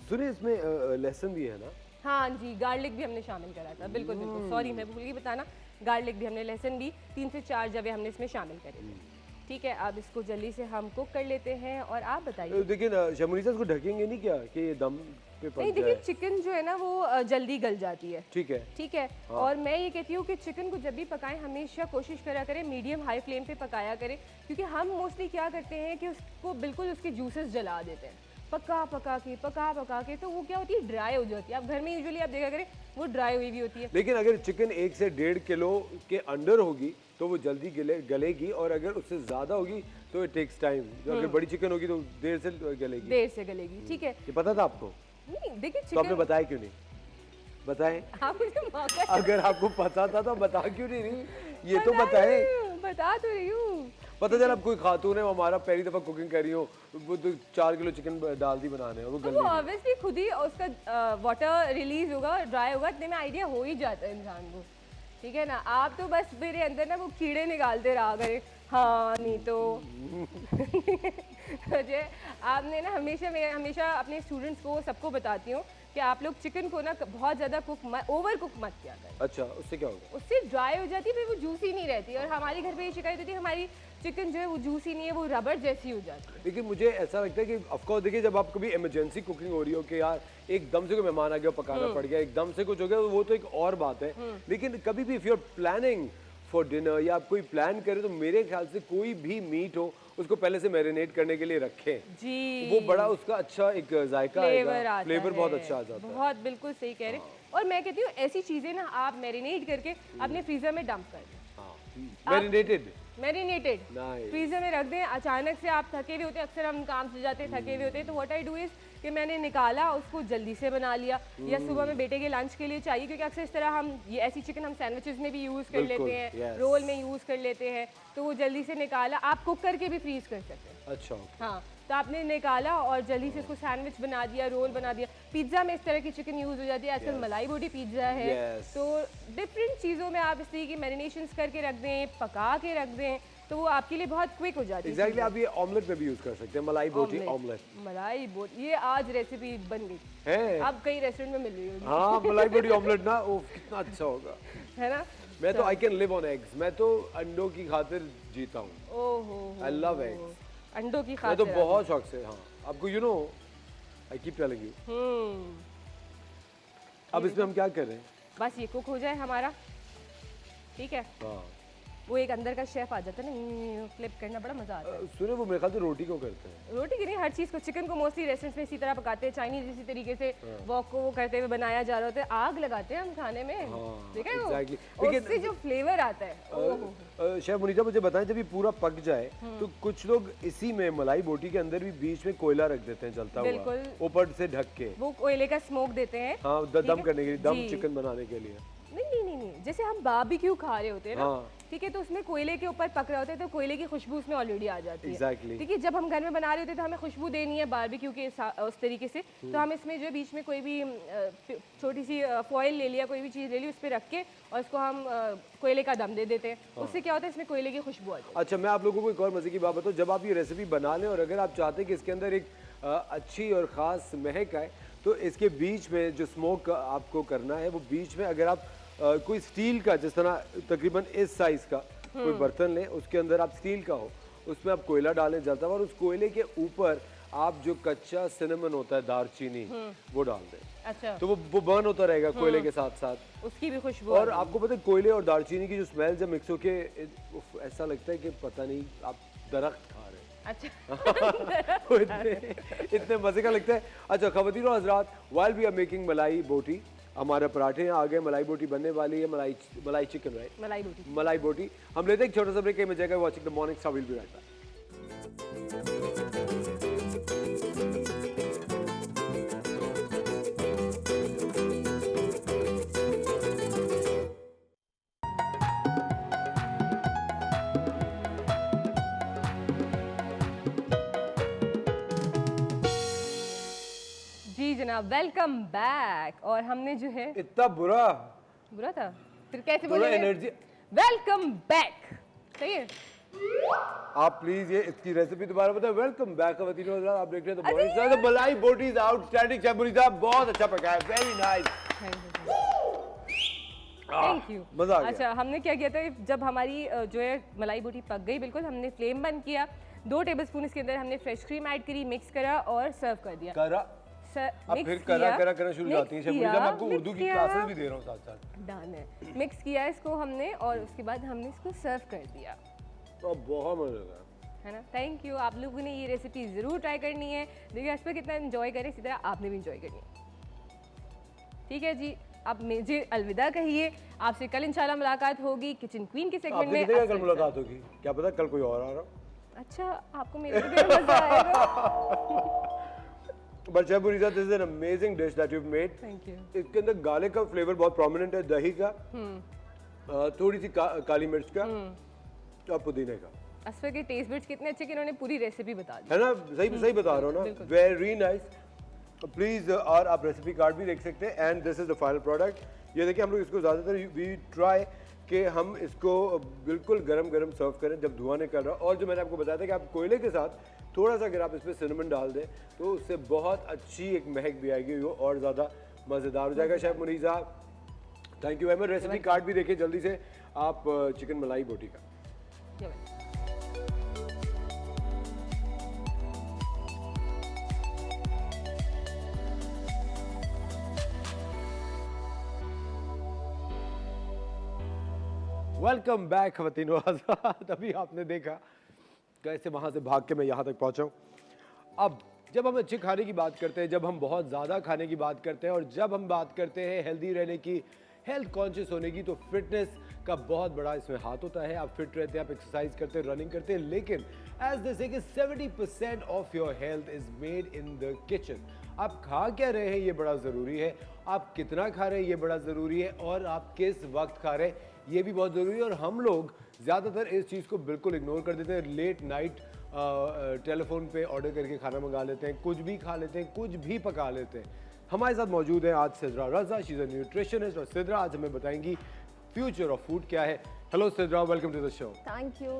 सुनिए इसमें लहसुन भी है ना? हाँ जी, गार्लिक भी हमने शामिल करा था। बिल्कुल बिल्कुल, सॉरी मैं भूल गई बताना, गार्लिक भी हमने, लहसुन भी 3 से 4 जवे हमने इसमें शामिल करे थे। ठीक है, अब इसको जल्दी से हम कुक कर लेते हैं। और आप बताइए। देखिए ना शमुनीसा, इसको ढकेंगे नहीं क्या कि ये दम पे पक नहीं, जाए? देखिए चिकन जो है ना वो जल्दी गल जाती है। ठीक है। ठीक है, और मैं ये कहती हूँ कि चिकन को जब भी पकाएं हमेशा कोशिश करा करें मीडियम हाई फ्लेम पे पकाया करें, क्योंकि हम मोस्टली क्या करते हैं कि उसको बिल्कुल उसके जूसेस जला देते हैं पका पका के, तो वो क्या होती है, ड्राई हो जाती है। आप घर में यूजुअली आप देखा करें वो ड्राई हुई भी होती है। लेकिन अगर चिकन 1 से 1.5 किलो के अंडर होगी तो वो जल्दी गलेगी, और अगर उससे ज़्यादा होगी तो इट टेक्स टाइम। जो अगर बड़ी चिकन होगी तो देर से गलेगी। ठीक है, ये पता था आपको? नहीं देखिए तो आपने चिकन बताया क्यों नहीं? बताएं। आप मुझे मौका अगर आपको पता था तो बता क्यों नहीं रही? ये तो बताएं। बता तो रही हूँ। पता चला अब कोई खातून है, वो हमारा पहली दफ़ा कुकिंग कर रही हो, वो तो 4 किलो चिकन डाल दी बनाने, वो गल वो ऑब्वियसली खुद ही उसका वाटर रिलीज होगा, ड्राई होगा, इतने में आइडिया हो ही जाता है इंसान को। ठीक है ना, आप तो बस मेरे अंदर ना वो कीड़े निकालते रहा करें। हाँ नहीं तो मुझे आपने ना हमेशा अपने स्टूडेंट्स को सबको बताती हूँ कि आप लोग चिकन को ना बहुत ज़्यादा ओवर कुक मत किया करें। अच्छा, उससे क्या होगा? उससे ड्राई हो जाती है, फिर वो जूसी नहीं रहती। और हमारे घर पे ये शिकायत होती है हमारी चिकन जो है वो जूसी नहीं है, वो रबर जैसी हो जाती है। लेकिन मुझे ऐसा लगता है कि ऑफकोर्स देखिए, जब आप कभी इमरजेंसी कुकिंग हो रही हो कि यार एकदम से कोई मेहमान आ गया, पकाना पड़ गया, एकदम से कुछ हो गया, वो तो एक और बात है। लेकिन कभी भी if you are planning for dinner या आप कोई प्लान करें, तो मेरे ख्याल से कोई भी मीट हो उसको पहले से मैरिनेट करने के लिए रखें जी, वो बड़ा उसका अच्छा एक जायका आएगा, फ्लेवर बहुत अच्छा आ जाता है। बहुत बिल्कुल सही कह रहे हैं। और मैं कहती हूँ ऐसी चीज़ें ना आप मैरिनेट करके अपने फ्रीजर में डंप कर दें। मैरिनेटेड फ्रीजर में रख दें। अचानक से आप थके हुए होते हैं, अक्सर हम काम से जाते हैं थके हुए होते हैं, तो व्हाट आई डू इज कि मैंने निकाला उसको जल्दी से बना लिया, या सुबह में बेटे के लंच के लिए चाहिए, क्योंकि अक्सर इस तरह हम ये ऐसी चिकन हम सैंडविचेस में भी यूज़ कर लेते हैं, रोल में यूज़ कर लेते हैं, तो वो जल्दी से निकाला। आप कुक करके भी फ्रीज कर सकते हैं। अच्छा, हाँ, तो आपने निकाला और जल्दी से उसको सैंडविच बना दिया, रोल बना दिया। पिज्ज़ा में इस तरह की चिकन यूज़ हो जाती है, आजकल मलाई बोटी पिज्ज़ा है। तो डिफरेंट चीज़ों में आप इस तरह की मैरिनेशंस करके रख दें, पका के रख दें, तो वो आपके लिए बहुत क्विक हो जाती है। एग्जैक्टली, आप ये ऑमलेट में भी यूज कर सकते हैं, मलाई बोटी ऑमलेट। मलाई बोटी ये आज रेसिपी बन गई है, अब कई रेस्टोरेंट में मिल रही होगी। हाँ, मलाई बोटी ऑमलेट ना, वो कितना अच्छा होगा, है ना। मैं तो I can live on eggs, मैं तो अंडों की खातिर जीता हूँ। ओहो, आई लव एग्स, अंडों की मैं खातिर। तो बहुत शौक से। हाँ, आपको you know I keep telling you. अब इसमें हम क्या कर रहे हैं? बस ये कुक हो जाए हमारा, ठीक है। हाँ, वो एक अंदर का शेफ आ जाता है ना, फ्लिप करना बड़ा मजा आता है। सुने वो मेरे ख्याल से रोटी को करते हैं। रोटी की नहीं, हर चीज़ को, चिकन को मोस्टली रेस्टोरेंट्स में इसी तरह पकाते हैं, चाइनीज इसी तरीके से वॉक को वो करते हुए बनाया जा रहा होता है, आग लगाते हैं हम खाने में। देखा है वो? exactly. और उससे जो फ्लेवर आता है। शेफ मुनीषा, मुझे बताएं, जब ये पूरा पक जाए तो कुछ लोग इसी में मलाई बोटी के अंदर भी बीच में कोयला रख देते हैं जलता हुआ, ऊपर से ढक के, वो कोयले का स्मोक देते हैं। हाँ, दम करने के लिए, दम चिकन बनाने के लिए। नहीं, जैसे हम बारबेक्यू खा रहे होते हैं ना, ठीक है, तो उसमें कोयले के ऊपर पक रहे होते हैं, तो कोयले की खुशबू उसमें ऑलरेडी आ जाती है। Exactly. ठीक है, जब हम घर में बना रहे होते हैं तो हमें खुशबू देनी है बारबेक्यू के उस तरीके से, तो हम इसमें जो बीच में कोई भी छोटी सी फॉइल ले लिया, कोई भी चीज़ ले ली, उस पर रख के और उसको हम कोयले का दम दे देते हैं। उससे क्या होता है, इसमें कोयले की खुशबू आ जाती है। अच्छा, मैं आप लोगों को एक और मजे की बात बताऊँ, जब आप ये रेसिपी बना लें और अगर आप चाहते हैं कि इसके अंदर एक अच्छी और ख़ास महक आए, तो इसके बीच में जो स्मोक आपको करना है, वो बीच में अगर आप कोई स्टील का, जिस तरह तकरीबन इस साइज़ का कोई बर्तन लें, उसके अंदर आप स्टील का हो, उसमें आप कोयला डालें जलता हुआ, और उस कोयले के ऊपर आप जो कच्चा सिनेमन होता है, दालचीनी, वो डाल दें। अच्छा, तो वो बर्न होता रहेगा कोयले के साथ साथ, उसकी भी खुशबू। और आपको पता है कोयले और दालचीनी की जो स्मेल जब मिक्स होके, ऐसा लगता है कि पता नहीं आप दरख्त खा रहे हैं। अच्छा इतने मजे का लगता है। अच्छा ख़वातीन और हज़रात, व्हाइल वी आर मेकिंग मलाई बोटी, हमारे पराठे आ गए, मलाई बोटी बनने वाली है, मलाई चिकन, राइट, मलाई बोटी। हम लेते हैं एक छोटा सा ब्रेक, में जाएगा watching the morning star, will be right back. जनाब, वेलकम बैक। और हमने जो है इतना बुरा बुरा था, फिर कैसे थोड़ा बोलेंगे? एनर्जी। वेलकम बैक, सही है। आप प्लीज ये इसकी रेसिपी दोबारा बताएं। वेलकम बैक खवातीनो हज़रात, आप देख रहे हैं द मॉर्निंग स्टार। द मलाई बोटी इज आउटस्टैंडिंग। शेफ मुनीसा बहुत अच्छा पकाया, वेरी नाइस। Thank you. मजा आ गया। अच्छा, हमने क्या किया था, जब हमारी जो है मलाई बोटी पक गई बिल्कुल, हमने फ्लेम बंद किया, 2 टेबलस्पून इसके अंदर हमने फ्रेश क्रीम ऐड करी, मिक्स करा और सर्व कर दिया। करा अब फिर करा करना शुरू जाती है शेफ मुनीसा। मैं आपको उर्दू की क्लासेस भी दे रहा हूँ साथ साथ। डन है। मिक्स किया इसको हमने और उसके बाद हमने इसको सर्व कर दिया, तो बहुत मजा आया है ना। Thank you. आप लोगों ने ये रेसिपी ज़रूर ट्राई करनी है। देखिए इस पर कितना एंजॉय करें, इसी तरह आपने भी एंजॉय करनी है। ठीक है जी, अब मुझे अलविदा कहिए। आपसे कल इंशाल्लाह मुलाकात होगी किचन क्वीन के सेगमेंट आपने में। कितने कल मुलाकात होगी, क्या पता कल कोई और आ रहा। अच्छा, आपको मेरे भी मजा आएगा। But Chef Burisa, this is an amazing dish that you've made. Thank you. इसके अंदर गार्लिक का फ्लेवर बहुत प्रोमिनेंट है, दही का, थोड़ी सी काली मिर्च का और पुदीने का, असफर के टेस्ट बिट्स कितने अच्छे कि इन्होंने पूरी रेसिपी बता दी। है ना। सही बता रहा हूँ ना, वेरी नाइस। प्लीज और आप रेसिपी कार्ड भी देख सकते हैं। And this is the final product. ये देखिए हम लोग इसको ज़्यादातर वी ट्राई कि हम इसको बिल्कुल गरम सर्व करें जब धुआं निकल रहा। और जो मैंने आपको बताया था कि आप कोयले के साथ थोड़ा सा अगर आप इसमें सिनेमन डाल दें तो उससे बहुत अच्छी एक महक भी आएगी, वो और ज़्यादा मज़ेदार हो जाएगा। Chef Munisa, thank you very much. Recipe card भी देखिए जल्दी से आप चिकन मलाई बोटी का। वेलकम बैक खवातीनो हज़रात। अभी आपने देखा कैसे वहाँ से भाग के मैं यहाँ तक पहुँचा हूँ। अब जब हम अच्छे खाने की बात करते हैं, जब हम बहुत ज़्यादा खाने की बात करते हैं और जब हम बात करते हैं हेल्दी रहने की, हेल्थ कॉन्शियस होने की, तो फिटनेस का बहुत बड़ा इसमें हाथ होता है। आप फिट रहते हैं, आप एक्सरसाइज करते हैं, रनिंग करते हैं, लेकिन एज दे से कि 70% of your health is made in the kitchen. आप खा क्या रहे हैं ये बड़ा ज़रूरी है, आप कितना खा रहे हैं ये बड़ा ज़रूरी है, और आप किस वक्त खा रहे हैं ये भी बहुत ज़रूरी है। और हम लोग ज़्यादातर इस चीज़ को बिल्कुल इग्नोर कर देते हैं। लेट नाइट टेलीफोन पे ऑर्डर करके खाना मंगा लेते हैं, कुछ भी खा लेते हैं, कुछ भी पका लेते हैं। हमारे साथ मौजूद है आज सिद्रा रज़ा, शी इज़ अ न्यूट्रिशनिस्ट। और सिद्रा आज हमें बताएंगी फ्यूचर ऑफ फूड क्या है। Hello Sidra, welcome to the show. Thank you.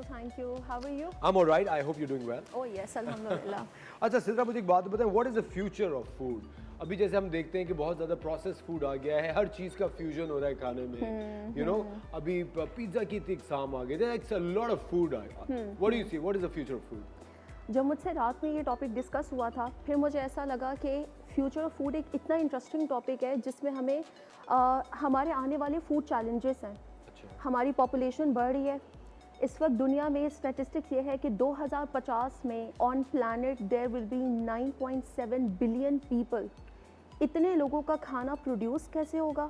How are you? I am alright, I hope you doing well. Oh yes, alhamdulillah. अच्छा सिद्रा, मुझे एक बात बताएं, what is the future of food? अभी जैसे हम देखते हैं कि बहुत ज़्यादा प्रोसेस फूड आ गया है, हर चीज़ का फ्यूजन हो रहा है खाने में। यू नो, अभी पिज्ज़ा की इतनी इकसाम आ गई, there is a lot of food आएगा। What do you see, what is the future of food? जब मुझसे रात में ये टॉपिक डिस्कस हुआ था, फिर मुझे ऐसा लगा कि फ्यूचर ऑफ फूड एक इतना इंटरेस्टिंग टॉपिक है जिसमें हमें हमारे आने वाले फूड चैलेंजेस हैं। हमारी पॉपुलेशन बढ़ रही है। इस वक्त दुनिया में स्टैटिस्टिक्स ये है कि 2050 में on planet there will be 9.7 billion people. इतने लोगों का खाना प्रोड्यूस कैसे होगा,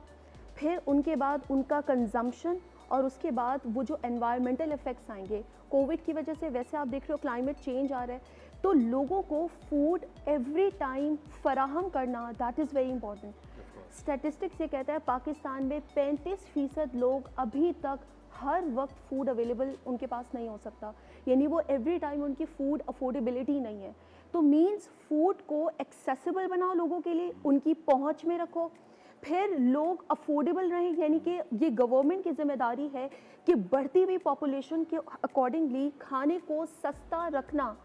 फिर उनके बाद उनका कंजम्पशन, और उसके बाद वो जो एनवायरमेंटल इफ़ेक्ट्स आएंगे कोविड की वजह से। वैसे आप देख रहे हो क्लाइमेट चेंज आ रहा है, तो लोगों को फूड एवरी टाइम फराहम करना, that is very important. Statistics ये कहता है पाकिस्तान में 35% लोग अभी तक हर वक्त फूड अवेलेबल उनके पास नहीं हो सकता, यानी वो एवरी टाइम उनकी फूड अफोर्डेबिलिटी नहीं है। तो मीन्स फूड को एक्सेसिबल बनाओ लोगों के लिए, उनकी पहुंच में रखो, फिर लोग अफोर्डेबल रहें। यानी कि ये गवर्नमेंट की जिम्मेदारी है कि बढ़ती हुई पॉपुलेशन के अकॉर्डिंगली खाने को सस्ता रखना,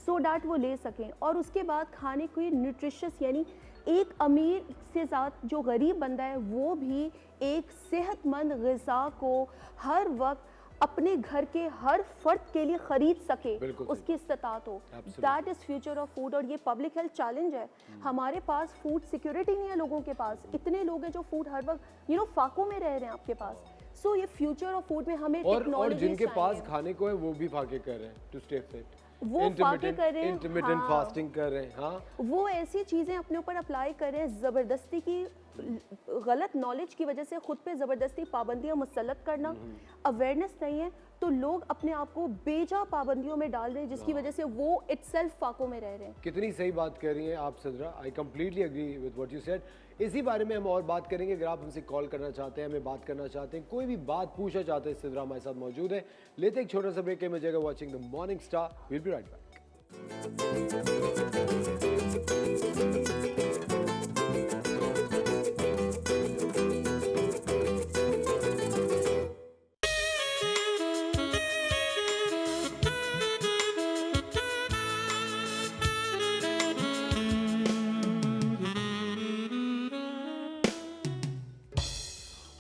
सो डैट वो ले सकें। और उसके बाद खाने को न्यूट्रिशियस, यानी एक अमीर से साथ जो गरीब बंदा है वो भी एक सेहतमंद ग़िज़ा को हर वक्त अपने घर के हर फर्द के लिए खरीद सके, उसकी इस्तात हो। That is future of food. और ये पब्लिक हेल्थ चैलेंज है। हमारे पास फूड सिक्योरिटी नहीं है लोगों के पास। इतने लोग हैं जो फूड हर वक्त फाकों में रह रहे हैं आपके पास। सो ये फ्यूचर ऑफ फूड में हमें और जिनके पास खाने को है वो भी फाके कर रहे हैं टू स्टे फिट, वो फाके कर रहे हैं, इंटरमिटेंट फास्टिंग कर रहे हैं। हाँ, वो ऐसी चीज़ें अपने ऊपर अप्लाई कर रहे हैं। ज़बरदस्ती की गलत नॉलेज की वजह से खुद पे ज़बरदस्ती पाबंदियां मुसल्लत करना, अवेयरनेस नहीं है तो लोग अपने आप को बेजा पाबंदियों में डाल रहे हैं, जिसकी वजह से वो इटसेल्फ फाकों में रह रहे हैं। कितनी सही बात कह रही हैं आप Sidra, I completely agree with what you said. इसी बारे में हम और बात करेंगे। अगर आप हमसे कॉल करना चाहते हैं, हमें बात करना चाहते हैं, कोई भी बात पूछना चाहते हैं, सिद्रा हमारे साथ मौजूद है। लेते एक छोटा सा ब्रेक के मजेगा watching the morning star. Will be right back.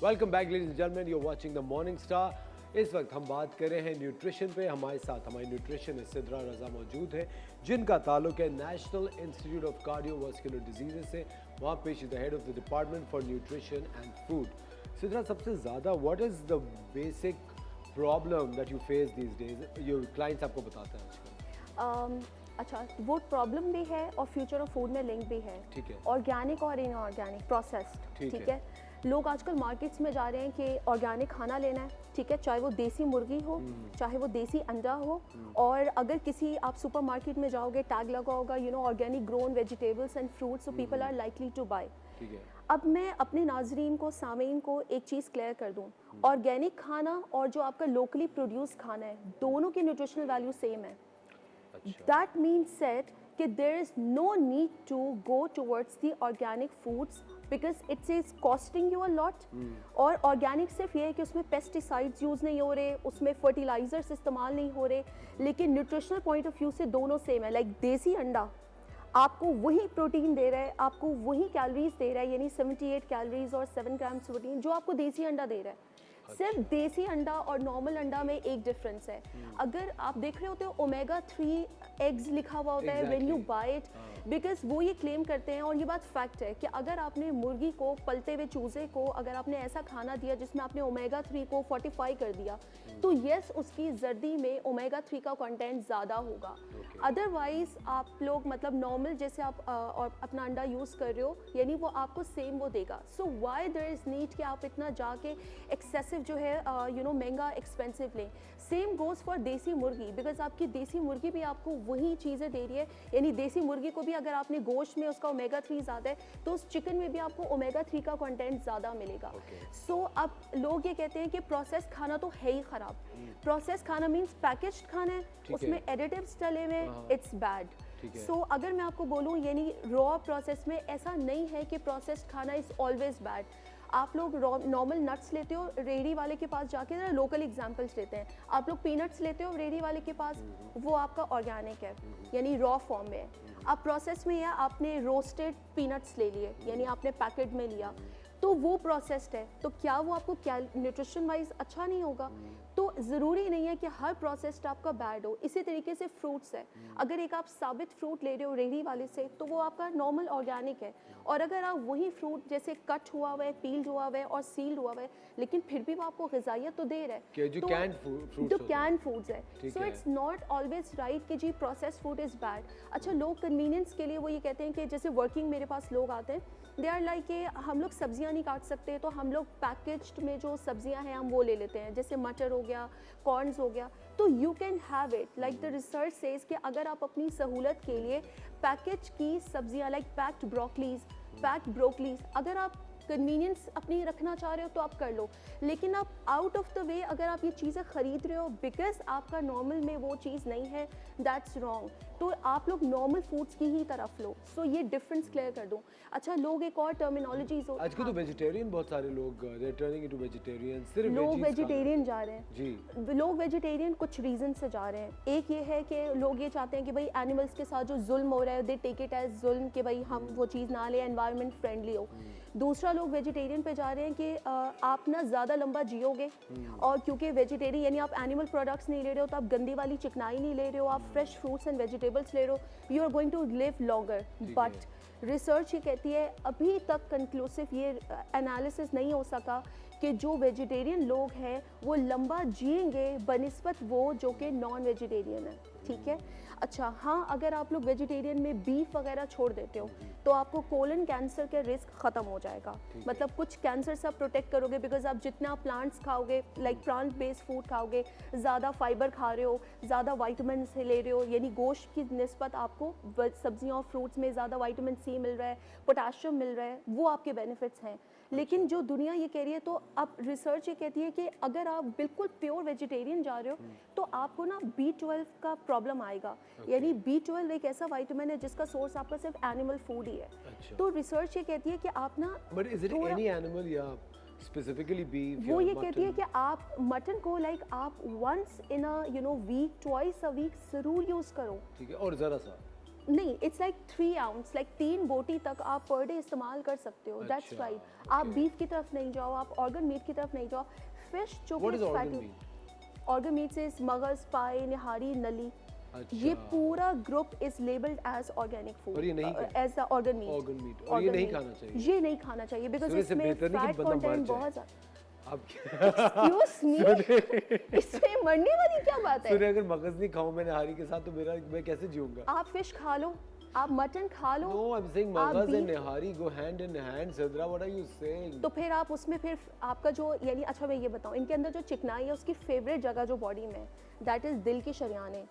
Welcome back ladies and gentleman, you are watching the morning star. इस वक्त हम बात कर रहे हैं न्यूट्रिशन पे। हमारे साथ हमारी न्यूट्रिशनिस्ट सिद्रा रजा मौजूद है, जिनका ताल्लुक है national institute of cardiovascular diseases से। वहाँ पे she is the head of the department for nutrition and food. Sidra, सबसे ज़्यादा what is the basic problem that you face these days, your clients आपको बताते हैं आजकल? अच्छा, वो प्रॉब्लम भी है और फ्यूचर ऑफ फूड में लिंक भी है। ठीक है। ऑर्गेनिक और इनऑर्गेनिक प्रोसेस्ड। ठीक है। लोग आजकल मार्केट्स में जा रहे हैं कि ऑर्गेनिक खाना लेना है, ठीक है, चाहे वो देसी मुर्गी हो, चाहे वो देसी अंडा हो। और अगर किसी आप सुपरमार्केट में जाओगे, टैग लगा होगा organic grown vegetables and fruits, so people are likely to buy. ठीक है। अब मैं अपने नाजरीन को, सामीन को एक चीज़ क्लियर कर दूं, ऑर्गेनिक खाना और जो आपका लोकली प्रोड्यूस खाना है, दोनों की न्यूट्रिशनल वैल्यू सेम है। That means said कि there is no need to go towards the organic foods because it is costing you a lot। और ऑर्गेनिक सिर्फ ये है कि उसमें पेस्टिसाइड्स यूज़ नहीं हो रहे, उसमें फर्टिलाइजर्स इस्तेमाल नहीं हो रहे, लेकिन न्यूट्रिशनल पॉइंट ऑफ व्यू से दोनों सेम है। लाइक देसी अंडा आपको वही प्रोटीन दे रहा है, आपको वही कैलोरीज दे रहा है, यानी 78 कैलोरीज और 7 ग्राम्स प्रोटीन जो आपको देसी अंडा दे रहा है। सिर्फ देसी अंडा और नॉर्मल अंडा में एक डिफरेंस है। अगर आप देख रहे होते हो ओमेगा 3 एग्स लिखा हुआ होता है when you buy it, because वो ये क्लेम करते हैं, और ये बात फैक्ट है कि अगर आपने मुर्गी को, पलते हुए चूजे को, अगर आपने ऐसा खाना दिया जिसमें आपने ओमेगा 3 को फोर्टिफाई कर दिया, तो यस, उसकी जर्दी में ओमेगा 3 का कंटेंट ज़्यादा होगा। अदरवाइज आप लोग मतलब नॉर्मल जैसे आप और अपना अंडा यूज़ कर रहे हो, यानी वो आपको सेम वो देगा। सो वाई देयर इज़ नीड कि आप इतना जाके एक्सेसिव जो है महंगा एक्सपेंसिव लें। सेम गोज़ फॉर देसी मुर्गी, बिकॉज आपकी देसी मुर्गी भी आपको वही चीज़ें दे रही है, यानी देसी मुर्गी को भी अगर आपने गोश्त में उसका ओमेगा 3 ज़्यादा है, तो उस चिकन में भी आपको ओमेगा 3 का कंटेंट ज़्यादा मिलेगा। सो अब लोग ये कहते हैं कि प्रोसेस खाना तो है ही ख़राब। प्रोसेस खाना मीन्स पैकेज्ड खाना है, उसमें एडिटिव्स डले हुए, इट्स बैड। सो अगर मैं आपको बोलूँ, यानी रॉ प्रोसेस में ऐसा नहीं है कि प्रोसेस्ड खाना इज़ ऑलवेज बैड। आप लोग नॉर्मल नट्स लेते हो रेडी वाले के पास जाके, जरा लोकल एग्जांपल्स लेते हैं, आप लोग पीनट्स लेते हो रेडी वाले के पास, वो आपका ऑर्गेनिक है, यानी रॉ फॉर्म में है। आप प्रोसेस में या आपने रोस्टेड पीनट्स ले लिए, यानी आपने पैकेट में लिया, तो वो प्रोसेस्ड है, तो क्या वो आपको क्या न्यूट्रिशन वाइज अच्छा नहीं होगा? तो ज़रूरी नहीं है कि हर प्रोसेस्ड आपका बैड हो। इसी तरीके से फ्रूट्स है, अगर एक आप साबित फ्रूट ले रहे हो रेडी वाले से, तो वो आपका नॉर्मल ऑर्गेनिक है। और अगर आप वही फ्रूट जैसे कट हुआ हुआ है, पील्ड हुआ हुआ है और सील्ड हुआ हुआ है, लेकिन फिर भी वो आपको ग़िज़ाइयत तो दे रहा है, जो कैन फूड्स है। So it's not always right कि जी प्रोसेस फूड इज़ बैड। अच्छा, लोग कन्वीनियंस के लिए वो ये कहते हैं कि जैसे वर्किंग मेरे पास लोग आते हैं, दे आर लाइक कि हम लोग सब्जियां नहीं काट सकते, तो हम लोग पैकेज्ड में जो सब्जियां हैं हम वो ले लेते हैं, जैसे मटर हो गया, कॉर्न्स हो गया, तो you can have it. Like the research says कि अगर आप अपनी सहूलत के लिए पैकेज की सब्जियां, लाइक पैक्ड ब्रोकलीज, अगर आप कन्वीनियंस अपनी रखना चाह रहे हो तो आप कर लो, लेकिन आप आउट ऑफ द वे अगर आप ये चीज़ें ख़रीद रहे हो बिकॉज आपका नॉर्मल में वो चीज़ नहीं है, दैट्स रॉन्ग। तो आप लोग नॉर्मल फूड्स की ही तरफ लो। सो ये डिफरेंस क्लियर कर दूँ। अच्छा, लोग एक और टर्मिनोलॉजीज आजकल तो वेजिटेरियन बहुत सारे लोग टर्निंग इनटू वेजिटेरियन, सिर्फ लोग वेजिटेरियन जा रहे हैं जी। लोग वेजिटेरियन कुछ रीज़न से जा रहे हैं। एक ये है कि लोग ये चाहते हैं कि भाई एनिमल्स के साथ जो जुल्म हो रहा है, दे टेक इट एज जुल्म कि भाई हम वो चीज़ ना लें, एनवायरनमेंट फ्रेंडली हो। दूसरा, लोग वेजिटेरियन पे जा रहे हैं कि आप ना ज़्यादा लंबा जियोगे, और क्योंकि वेजिटेरियन यानी आप एनिमल प्रोडक्ट्स नहीं ले रहे हो, तो आप गंदी वाली चिकनाई नहीं ले रहे हो, आप फ्रेश फ्रूट्स एंड वेजिटेबल्स ले रहे हो, you are going to live longer. But research ये कहती है, अभी तक कंक्लूसिव ये एनालिसिस नहीं हो सका कि जो वेजिटेरियन लोग हैं वो लंबा जिएंगे बनिस्बत वो जो कि नॉन वेजिटेरियन है। ठीक है। अच्छा, हाँ, अगर आप लोग वेजिटेरियन में बीफ वगैरह छोड़ देते हो तो आपको कोलन कैंसर का रिस्क ख़त्म हो जाएगा। मतलब कुछ कैंसर से आप प्रोटेक्ट करोगे, बिकॉज आप जितना प्लांट्स खाओगे, लाइक प्लांट बेस्ड फूड खाओगे, ज़्यादा फाइबर खा रहे हो, ज़्यादा वाइटामिन से ले रहे हो, यानी गोश्त की निस्बत आपको सब्जियों और फ्रूट्स में ज़्यादा विटामिन सी मिल रहा है, पोटाशियम मिल रहा है, वो आपके बेनिफिट्स हैं। लेकिन जो दुनिया ये कह रही है, तो अब रिसर्च ये कहती है कि अगर आप बिल्कुल प्योर वेजिटेरियन जा रहे हो तो आपको ना B12 का प्रॉब्लम आएगा। यानी B12 एक ऐसा विटामिन है जिसका सोर्स आपका सिर्फ एनिमल फूड ही है। तो रिसर्च ये कहती है कि आप ना, but is it any animal या स्पेसिफिकली बीफ? वो ये कहती है कि आप मटन को लाइक आप once in a week, twice a week ज़रूर यूज़ करो। ठीक है, और ज़रा सा नहीं, इट्स लाइक 3 आउंस, लाइक 3 बोटी तक आप पर डे इस्तेमाल कर सकते हो। दैट्स अच्छा, राइट। आप बीफ की तरफ नहीं जाओ, आप ऑर्गन मीट की तरफ नहीं जाओ। फिश जो What is organ fatty, meat? Organ meat से मगज, पाए, निहारी, नली, अच्छा। ये पूरा group is labelled as organic food, और ये नहीं as the organ meat. Organ meat, और ये नहीं खाना चाहिए। ये नहीं खाना चाहिए बिकॉज सूर्य से इसमें बेहतर नहीं कि फैट बंदा मर कंटेंट जाए। बहुत ज्यादा। अब एक्सक्यूज मी, इसमें मरने वाली क्या बात है? सूर्य अगर मगज नहीं खाऊं मैं नहारी के साथ तो मैं कैसे जीऊंगा? आप फिश खा लो, आप मटन खा लो। No, I'm saying आप मगज and beef- nihari go hand in hand. Sidra, what are you saying? तो फिर आप उसमें फिर आपका जो यानी अच्छा मैं ये बताऊं, इनके अंदर जो चिकनाई है उसकी फेवरेट जगह जो बॉडी में दैट इज दिल की शरियान है।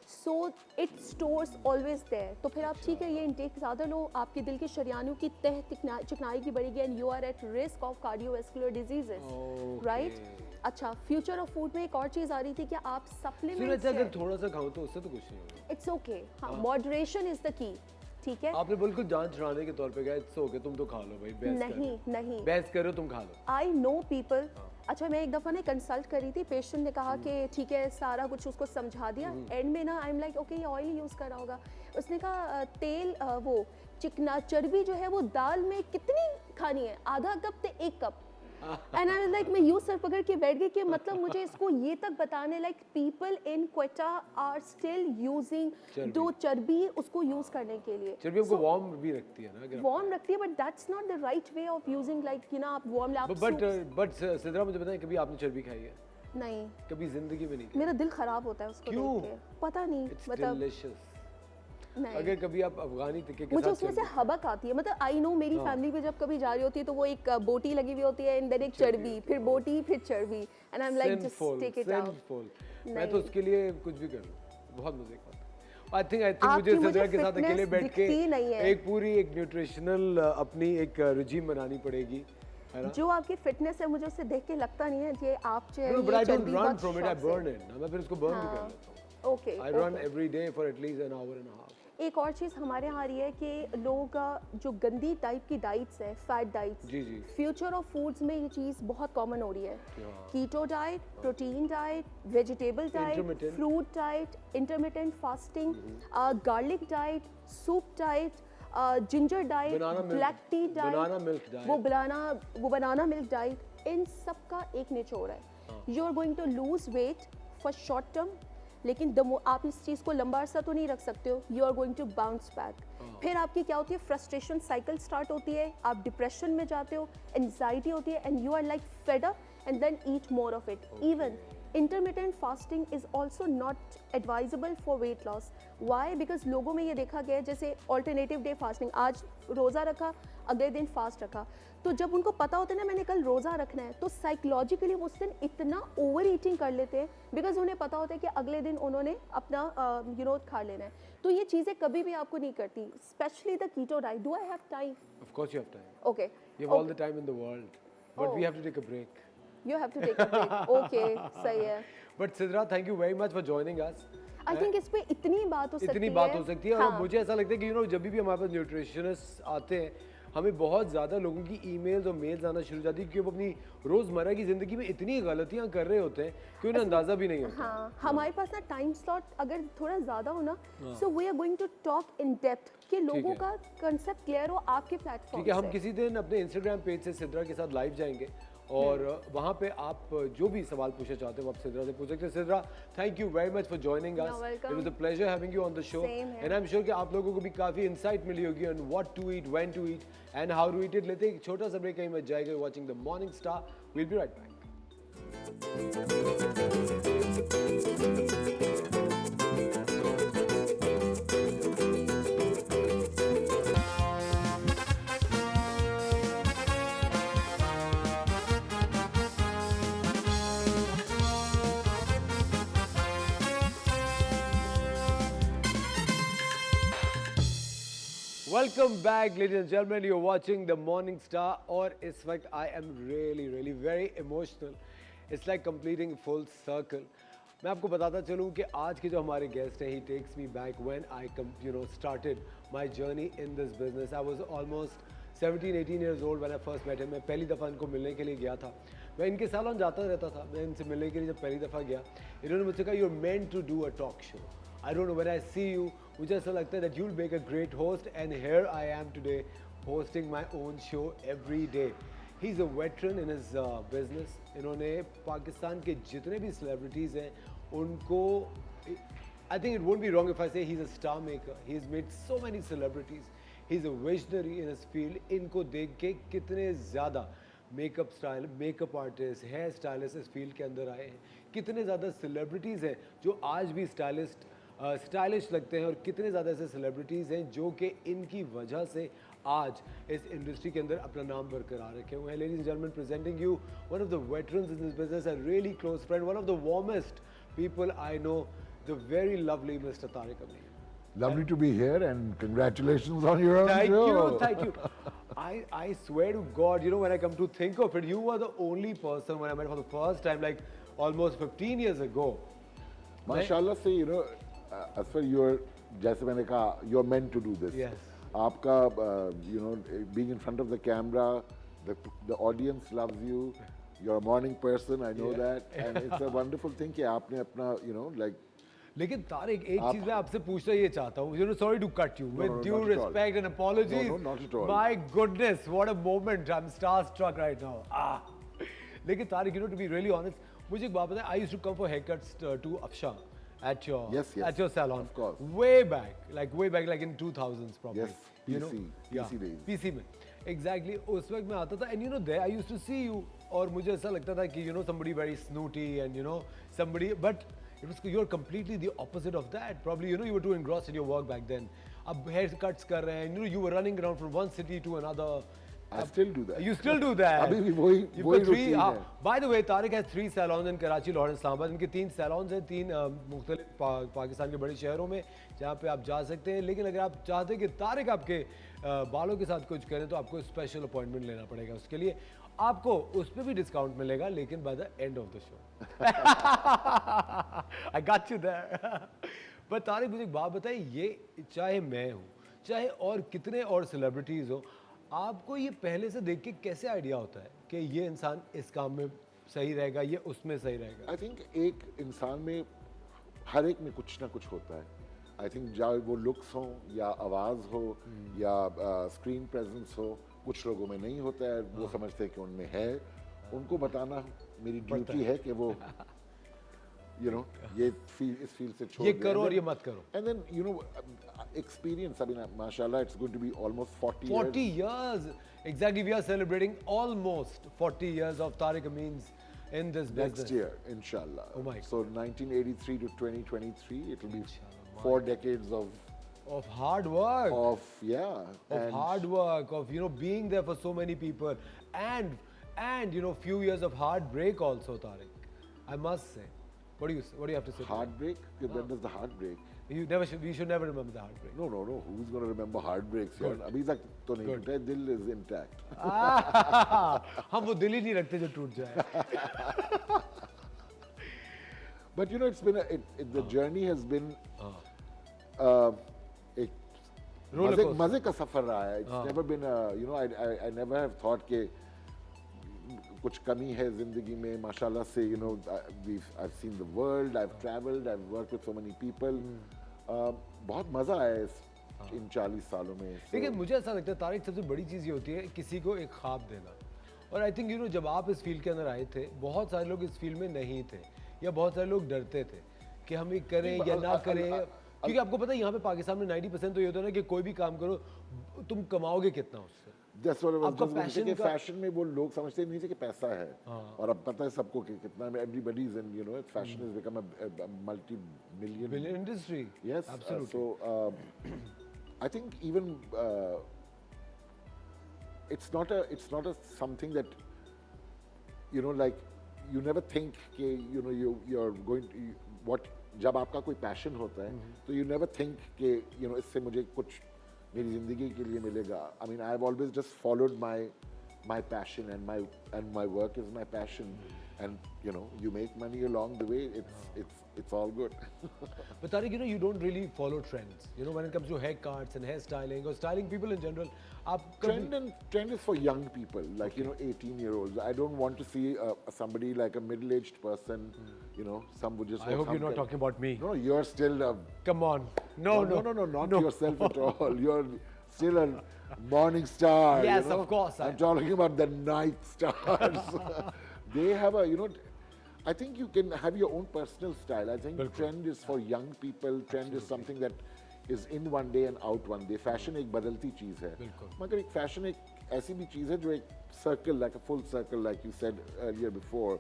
So it stores always there. तो फिर आप ठीक है ये इंटेक ज़्यादा लो, आपके दिल के शरियानों की तह चिकनाई की बढ़ेगी and you are at risk of cardiovascular diseases, Okay. Right? अच्छा, फ्यूचर ऑफ फूड में एक और चीज़ आ रही थी कि आप सूर्य सप्लीमेंट्स, अच्छा अगर थोड़ा सा खाऊं तो उससे तो कुछ नहीं होगा। इट्स ओके, हाँ, मॉडरेशन इज द की, ठीक है? आपने बिल्कुल जान छुड़ाने के तौर पे कहा इट्स ओके तुम तो खा लो भाई, बहस नहीं करो। नहीं, बहस करो तुम खा लो। I know people. अच्छा, मैं एक दफ़ा ना कंसल्ट करी थी, पेशेंट ने कहा कि ठीक है सारा कुछ उसको समझा दिया, एंड में ना आई एम लाइक ओके ये ऑयल यूज़ कर रहा होगा। उसने कहा तेल वो चिकना चर्बी जो है वो दाल में कितनी खानी है, आधा कप से 1 cup. And I was like, मैं यूं सर पकड़ के बैठ गई कि मतलब मुझे इसको ये तक बताने like people in Quetta are still using दो चर्बी उसको यूज़ करने के लिए। चर्बी हमको वार्म भी रखती है ना अगर वार्म रखती है, but that's not the right way of using, like you know आप वार्म आप बट सिद्रा मुझे बताएं कभी आपने चर्बी खाई है? नहीं, कभी जिंदगी में नहीं? मेरा दिल खराब होता है उसको क्यों? देख के, पता नहीं इट्स मतलब डिलीशियस। नहीं। अगर कभी आप अफगानी टिक्के के मुझे साथ उसमें से चर्बी- हबक आती है, मतलब आई नो मेरी फैमिली पे जब कभी जा रही होती है तो वो एक बोटी लगी हुई होती है एंड देन एक चर्बी, फिर बोटी, फिर चर्बी, and I am like just Sinful, take it out. sinful। मैं तो उसके लिए कुछ भी कर लूं, बहुत मजे का होता है। आई थिंक आपकी मुझे सिद्रा मुझे के साथ fitness अकेले बैठ के दिखती नहीं है। एक पूरी एक न्यूट्रिशनल अपनी एक रिजीम बनानी पड़ेगी, है ना? जो आपकी फिटनेस है मुझे उससे देख के लगता नहीं है कि आप जो है No, but ये I don't चर्बी run बहुत from it, I शौक से- burn it। मैं फिर उसको burn भी कर हाँ। लेता हूँ। Okay, I run every day for at least an hour and a half। एक और चीज़ हमारे यहाँ आ रही है कि लोगों का जो गंदी टाइप की डाइट्स है, फैट डाइट्स, जी, जी। फ्यूचर ऑफ फूड्स में ये चीज़ बहुत कॉमन हो रही है। हाँ। Keto diet, protein diet, vegetable diet, Intermittent। Fruit diet, intermittent fasting, garlic diet, soup diet, ginger diet, Banana milk- black tea diet, banana milk diet। वो बनाना मिल्क डाइट, इन सब का एक निचोड़ है। You are going to lose weight for short term, लेकिन आप इस चीज़ को लंबा अरसा तो नहीं रख सकते हो। You are going to bounce back. फिर आपकी क्या होती है, फ्रस्ट्रेशन साइकिल स्टार्ट होती है, आप डिप्रेशन में जाते हो, एंजाइटी होती है, and you are like fed up and then eat more of it. Even intermittent fasting is also not advisable for weight loss. Why? Because लोगों में ये देखा गया है जैसे alternative day fasting, आज रोज़ा रखा, अगले दिन फास्ट रखा, तो जब उनको पता होता है ना मैंने कल रोज़ा रखना है, तो साइकोलॉजिकली वो उस दिन इतना ओवर ईटिंग कर लेते हैं बिकॉज उन्हें पता होता है कि अगले दिन उन्होंने अपना खा लेना है। तो ये चीज़ें कभी भी आपको नहीं करती, specially the keto diet. Do I have time? Of course you have time। Okay, You have all the time in the world, but we Oh. have to take a break। You have to take a break. Okay, सही है। But Sidra, thank you very much for joining us। I think इस पे इतनी बात हो सकती है। इतनी बात हो सकती है और हाँ। मुझे ऐसा लगता है कि जब भी हमारे पास न्यूट्रिशनिस्ट आते हैं हमें बहुत ज़्यादा लोगों की ईमेल्स और मेल्स आना शुरू हो जाती है क्योंकि वो अपनी रोज़मर्रा की ज़िंदगी में इतनी गलतियां कर रहे होते हैं कि उन्हें अंदाज़ा भी नहीं होता। हाँ, हमारे पास ना टाइम स्लॉट अगर थोड़ा ज़्यादा हो ना, so we are going to talk in depth कि लोगों है। का कंसेप्ट क्लियर हो आपके प्लेटफॉर्म ठीक है, हम से। किसी दिन अपने इंस्टाग्राम पेज से सिद्रा के साथ लाइव जाएंगे और वहाँ पे आप जो भी सवाल पूछना चाहते हो आप सिद्रा से पूछ सकते हैं। Sidra, thank you very much for joining us. You're welcome. It was a pleasure having you on the show Same here. And I am sure कि आप लोगों को भी काफ़ी इंसाइट मिली होगी on what to eat, when to eat and how to eat it. लेते हैं एक छोटा सा ब्रेक, कहीं मत जाएगा। Watching the morning star, will be right back. Welcome back ladies and gentleman, you are watching the morning Star और इस वक्त I am really very emotional. It's like completing full circle. मैं आपको बताता चलूँ कि आज के जो हमारे गेस्ट हैं, he takes me back when I started my journey in this business. I was almost 17-18 years old when I first met him. मैं पहली दफ़ा इनको मिलने के लिए गया था, मैं इनके सालों जाता रहता था। मैं इनसे मिलने के लिए जब पहली दफ़ा गया, इन्होंने मुझसे कहा you are meant to do a talk show. I don't know, when I see you, मुझे ऐसा लगता है that you'll make a great host, and here I am today hosting my own show every day. He's a veteran in his business. इन्होंने पाकिस्तान के जितने भी celebrities हैं, उनको I think it won't be wrong if I say he's a star maker. He's made so many celebrities. He's a visionary in his field. इनको देख के कितने ज़्यादा makeup style, makeup artist, hair stylist इस field के अंदर आए हैं, कितने ज़्यादा सेलिब्रिटीज़ हैं जो आज भी स्टाइलिश लगते हैं, और कितने ज़्यादा ऐसे सेलिब्रिटीज़ हैं जो कि इनकी वजह से आज इस इंडस्ट्री के अंदर अपना नाम बरकरार रखे हुए हैं. Ladies and gentleman, presenting you one of the veterans in this business, a really close friend, one of the warmest people I know, the very lovely mister Tariq Amin. Lovely to be here, and congratulations on your own show. Thank you. I swear to God, you know, when I come to think of it, you were the only person when I met for the first time, like almost 15 years ago. माशाल्लाह से, you know, Asfar, you're, जैसे मैंने कहा, you're meant to do this. Yes. आपका, you know, being in front of the camera, the audience loves you. You're a morning person, I know that, and it's a wonderful thing कि आपने अपना, you know, like. लेकिन तारिक, एक चीज मैं आपसे पूछना ये चाहता हूँ, you know, sorry to cut you, with due respect and apologies. No, not at all. My goodness, what a moment! I'm starstruck right now. लेकिन Tariq, you know, to be really honest, मुझे एक बात बताएं, I used to come for haircuts to Afsha at your at your salon. Of course. Way back, like in 2000s probably. Yes, you know, PC days. PC में, exactly. उस वक्त मैं आता था, and you know, there I used to see you, और मुझे ऐसा लगता था कि you know, somebody very snooty and you know, somebody, but you're completely the opposite of that. Probably, you know, you were too engrossed in your work back then. अब haircuts कर रहे हैं, you know, you were running around from one city to another. I still do that. You still do that. अभी भी वही routine है. By the way, Tariq has 3 salons in Karachi, Lahore, and Islamabad. इनके 3 salons हैं 3 मुख्तलिफ पाकिस्तान के बड़े शहरों में, जहाँ पे आप जा सकते हैं. लेकिन अगर आप चाहते हैं कि तारिक आपके बालों के साथ कुछ करें, तो आपको स्पेशल अपॉइंटमेंट लेना पड़ेगा. उसके लिए आपको उस पर भी डिस्काउंट मिलेगा, लेकिन by the end of the show. I got you there. But Tariq, मुझे एक बात बताइए, ये चाहे मैं हूँ, चाहे और कितने और सेलिब्रिटीज़ हो, आपको ये पहले से देख के कैसे आइडिया होता है कि ये इंसान इस काम में सही रहेगा, ये उसमें सही रहेगा? आई थिंक एक इंसान में, हर एक में कुछ ना कुछ होता है. आई थिंक चाहे वो लुक्स हो या आवाज़ हो या स्क्रीन प्रेजेंस हो, कुछ लोगों में नहीं होता है. वो समझते हैं कि उनमें है. उनको बताना मेरी ड्यूटी है कि वो you know, ये इस फील्ड से छोड़ ये करो और ये मत करो. And then, you know, experience, I mean, mashallah, it's going to be almost 40 years. Exactly, we are celebrating almost 40 years of Tariq Amin's in this business. Next year, inshallah. Oh my God. So 1983 to 2023, it will be 4 decades of hard work. Of hard work, of, you know, being there for so many people, and you know, few years of heartbreak also, Tariq, I must say. What do you have to say? Heartbreak? When does the heartbreak? We should never remember the heartbreak. No. Who's going to remember heartbreaks? अभी तक तो नहीं टूटा है. दिल is intact. हम वो दिल ही नहीं रखते जो टूट जाए. But you know, it's been the journey has been एक मजे का सफर रहा है. It's never been you know, I never have thought कि कुछ कमी है जिंदगी में. माशाल्लाह से, you know, I've seen the world, I've traveled, I've worked with so many people. बहुत मजा आया इन 40 सालों में. लेकिन मुझे ऐसा लगता है तारिक, सबसे बड़ी चीज़ ये होती है किसी को एक ख्वाब देना. और आई थिंक, यू नो, जब आप इस फील्ड के अंदर आए थे, बहुत सारे लोग इस फील्ड में नहीं थे, या बहुत सारे लोग डरते थे कि हम ये करें या ना करें. क्योंकि आपको पता है, यहाँ पे पाकिस्तान में 90% तो ये होता है ना कि कोई भी काम करो, तुम कमाओगे कितना उससे. फैशन में वो लोग समझते नहीं थे कि पैसा है. और अब पता है सबको कि कितना. Everybody's in, you know, fashion has become a multi-billion industry. Yes, absolutely. So I think even it's not a something that, you know, like you never think कि, you know, you're going to what. जब आपका कोई passion होता है, तो you never think कि, you know, इससे मुझे कुछ मेरी जिंदगी के लिए मिलेगा. I mean, I've always just followed my passion, and my work is my passion. and you know, you make money along the way. It's all good. But Tariq, you know, you don't really follow trends. You know, when it comes to haircuts and hairstyling or styling people in general, आप Trend is for young people, like, you know, 18-year-olds. I don't want to see somebody like a middle-aged person, you know, some would just. I hope you're not talking about me. No, you're still. Come on. No, not yourself at all. You're still a morning star. Yes, you know? of course. I'm talking about the night stars. They have a, you know, I think you can have your own personal style. I think trend is for young people. Trend is something that is in one day and out one day. Fashion एक बदलती चीज है. मगर एक fashion एक ऐसी भी चीज है जो एक circle, like a full circle, like you said earlier before.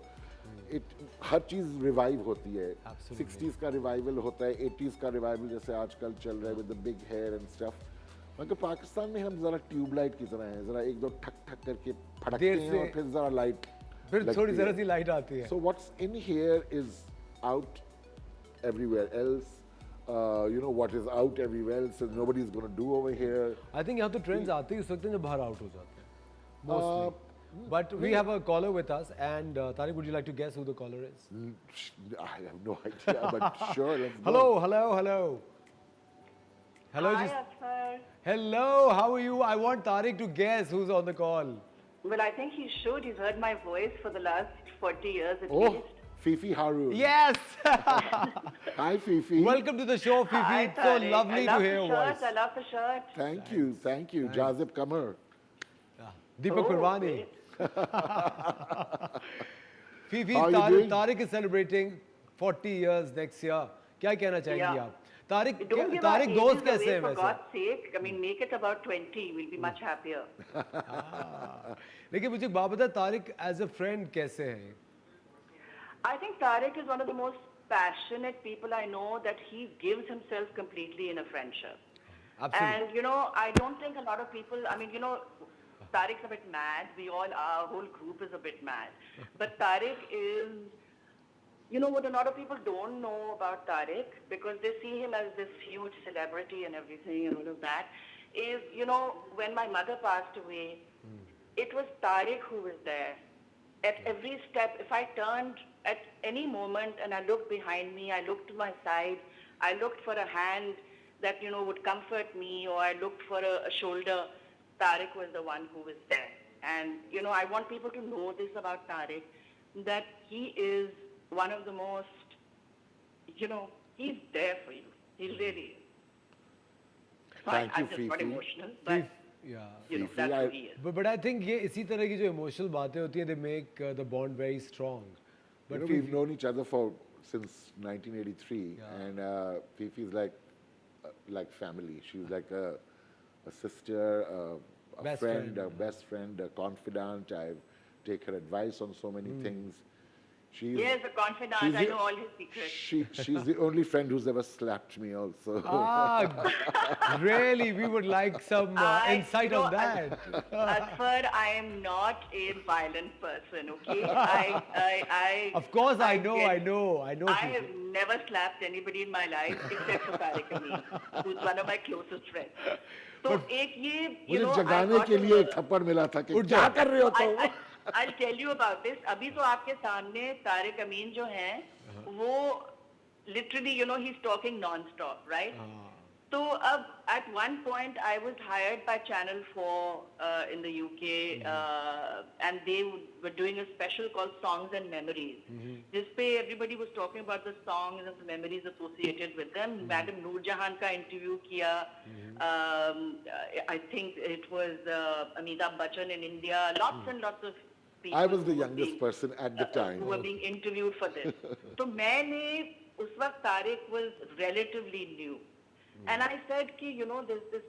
हर चीज रिवाइव होती है. 60s का रिवाइवल होता है, 80s का रिवाइवल जैसे आजकल चल रहा है with the big hair and stuff. मगर पाकिस्तान में हम जरा ट्यूबलाइट की तरह हैं, जरा एक दो ठक ठक करके फटकते हैं और फिर जरा लाइट. फिर थोड़ी जरा सी लाइट आती है. So what's in here is out everywhere else. You know what is out everywhere else, so nobody's going to do over here. I think यहाँ तो trends आते ही उस वक्त हैं जब बाहर out हो जाते हैं. Mostly. But we have a caller with us, and Tariq, would you like to guess who the caller is? I have no idea, but sure, let's go. Hello. Hello. Hi, Asfar. Hello, how are you? I want Tariq to guess who's on the call. Well, I think he should. He's heard my voice for the last 40 years at Oh, least. Fifi Harun. Yes! Hi, Fifi. Welcome to the show, Fifi. Hi, It's so Tariq. lovely to hear your voice. I love the shirt. Thank you. Jazib Kamar. Deepak Oh, Purvani. great. Fifi, How are you doing? Tariq is celebrating 40 years next year. क्या कहना चाहेंगी Yeah. आप? Tariq, Don't give Tariq our दोस्त ages कैसे away, हैं for वैसे? God's sake. I mean, make it about 20. We'll be much happier. लेकिन मुझे एक बात बता, Tariq as a friend कैसे हैं? I think Tariq is one of the most passionate people I know, that he gives himself completely in a friendship. Absolutely. And, you know, I don't think a lot of people, I mean, you know, Tariq's a bit mad. We all, our whole group is a bit mad. But Tariq is, you know, what a lot of people don't know about Tariq, because they see him as this huge celebrity and everything and all of that, is, you know, when my mother passed away, it was Tariq who was there. At every step, if I turned at any moment and I looked behind me, I looked to my side, I looked for a hand that, you know, would comfort me, or I looked for a shoulder, Tariq was the one who was there. And, you know, I want people to know this about Tariq, that he is one of the most, you know, he's there for you. He really is. Thank you, I'm just not Fifi. emotional, but, Yeah. you know, Fifi, that's who he is. But I think ये इसी तरह की जो emotional बातें होती हैं, they make the bond very strong. You But know, we've known each other since 1983, and Fifi's like family. She's like a sister, a Best friend, friend. a best friend, a confidant. I take her advice on so many things. She's, Yes, a confidant. she's I the- know all his secrets. she's the only friend who's ever slapped me also. Really, we would like some insight on that. Asfar, I am not a violent person, okay? Of course, I know. I Fifi. have never slapped anybody in my life except for Tariq Amin, who's one of my closest friends. So, एक ये, you मुझे know, I जगाने got के to- लिए एक थप्पड़ मिला था कि क्या कर रहे हो तुम? I'll tell you about this. अभी तो आपके सामने तारिक अमीन जो हैं, वो literally, you know, he's talking non-stop, right? So at one point I was hired by Channel 4 in the UK, and they were doing a special called Songs and Memories. This way everybody was talking about the songs and the memories associated with them. Madam Noor Jahan ka interview kiya. I think it was Amitabh Bachchan in India. Lots and lots of people. I was the who were youngest being- person at the time. who were being interviewed for this. So मैंने उस वक्त Tariq was relatively new, and I said कि, you know, there's this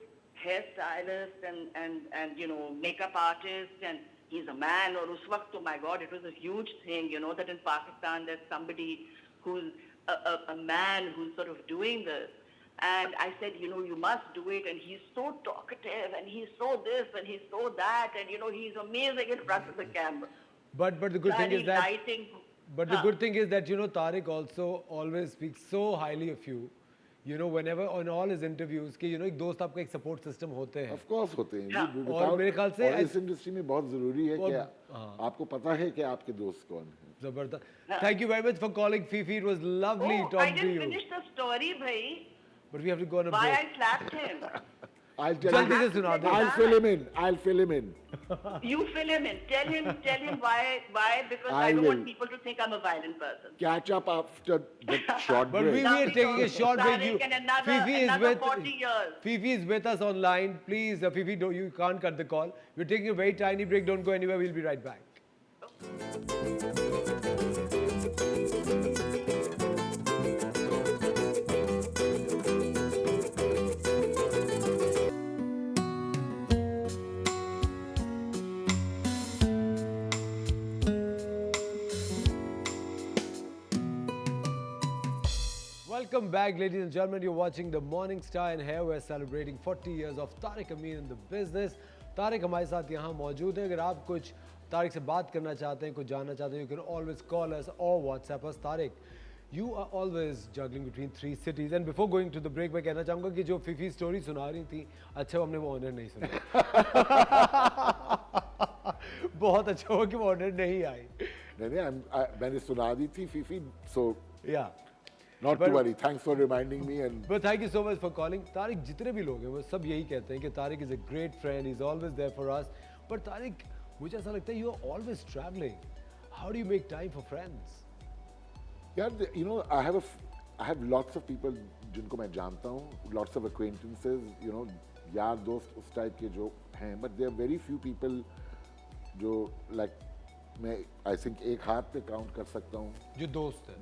hairstylist and you know, makeup artist, and he's a man. और उस वक्त, oh my God, it was a huge thing, you know, that in Pakistan there's somebody who's a man who's sort of doing this. And I said, you know, you must do it. And he's so talkative, and he's so this, and he's so that, and, you know, he's amazing in front of the camera. But the good thing Bloody is that. lighting. But the good thing is that, you know, Tariq also always speaks so highly of you. you know, whenever on all his interviews कि you know एक दोस्त आपका एक support system होते हैं. Of course होते हैं. Yeah. और मेरे ख्याल से और इस इंडस्ट्री में बहुत जरूरी है कि हाँ. आपको पता है कि आपके दोस्त कौन हैं. जबरदस्त. Thank you very much for calling, Fifi. It was lovely Oh, I talking to didn't you. finish the story, bhai. But we have to go on a Why break. I slapped him. I'll tell जल्दी him. से सुना दे. I'll fill him in. I'll fill him in. You fill him in. Tell him why, because I I don't will. want people to think I'm a violent person. Catch up after the short But we break. are taking a short break. You, And another, Fifi is another with 40 years. Fifi is with us online. Please, Fifi, you can't cut the call. We're taking a very tiny break. Don't go anywhere. We'll be right back. Welcome back, ladies and gentlemen. You're watching the Morning Star, and here we're celebrating 40 years of Tariq Amin in the business. Tariq हमारे साथ यहाँ मौजूद है. अगर आप कुछ Tariq से बात करना चाहते हैं, कुछ जानना चाहते हैं, you can always call us or WhatsApp us. Tariq, you are always juggling between 3 cities. And before going to the break, मैं कहना चाहूँगा कि जो Fifi story सुना रही थी, अच्छा हमने वो ऑनर नहीं सुना. बहुत अच्छा हुआ कि वो ऑनर नहीं आई. नहीं, मैंने सुना दी थी Phi Phi. So Yeah. not But- to worry. Thanks for reminding me. And But thank you so much for calling. Tariq, जितने भी लोग हैं वो सब यही कहते हैं कि Tariq is a great friend. He's always there for us. But Tariq, मुझे ऐसा लगता है you are always traveling. How do you make time for friends? yeah, you know, I have lots of people जिनको मैं जानता हूँ. Lots of acquaintances. You know, यार दोस्त उस टाइप के जो हैं. But there are very few people जो like मैं I think एक हाथ पे काउंट कर सकता हूँ. जो दोस्त है.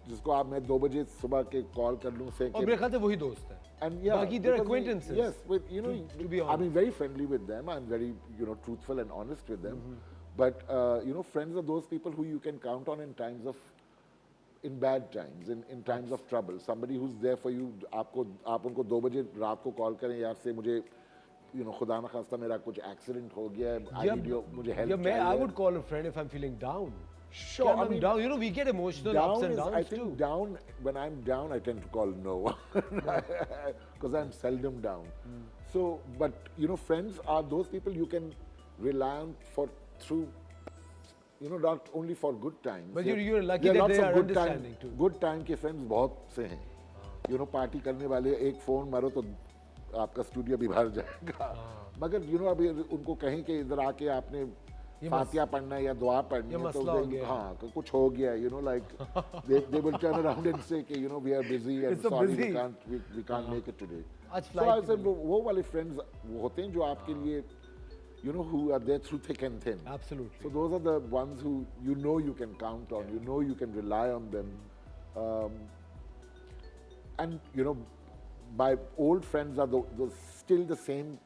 जिसको आप मैं 2 बजे सुबह के कॉल कर लूँ से और मेरे ख्याल से वही दोस्त है. and yeah, बाकी they're because acquaintances. yes, but you know, to be I'm honest. very friendly with them. I'm very, you know, truthful and honest with them. But you know, friends are those people who you can count on in times of, in bad times, in times of trouble. Somebody who's there for you. आप उनको 2 बजे रात को call करें यार से मुझे, you know, खुदा न खास्ता मेरा कुछ एक्सीडेंट हो गया है. I need your, मुझे help Yeah, I चाहिए. would call a friend if I'm feeling down. Sure, When I I'm mean, down, you know, we get emotional ups and downs I think too. down, when I'm down, I tend to call no. Because I'm seldom down. So, but, you know, friends are those people you can rely on through, you know, not only for good times. But you're lucky there that lots they of are good time, understanding too. Good time के friends बहुत से हैं. You know, party करने वाले एक phone मारो तो आपका स्टूडियो भी भर जाएगा. मगर you know, अभी उनको कहीं के इधर आके आपने फातिया पढ़ना है या दुआ पढ़नी है तो हाँ कुछ हो गया, you know, like they will turn around and say कि you know we are busy and so sorry busy. we can't make it today. आज So I flight said वो वाले friends वो होते हैं जो आपके लिए, you know, who are there through thick and thin. Absolutely. So those are the ones who you know you can count on, you know you can rely on them. And you know, my old friends are those still the same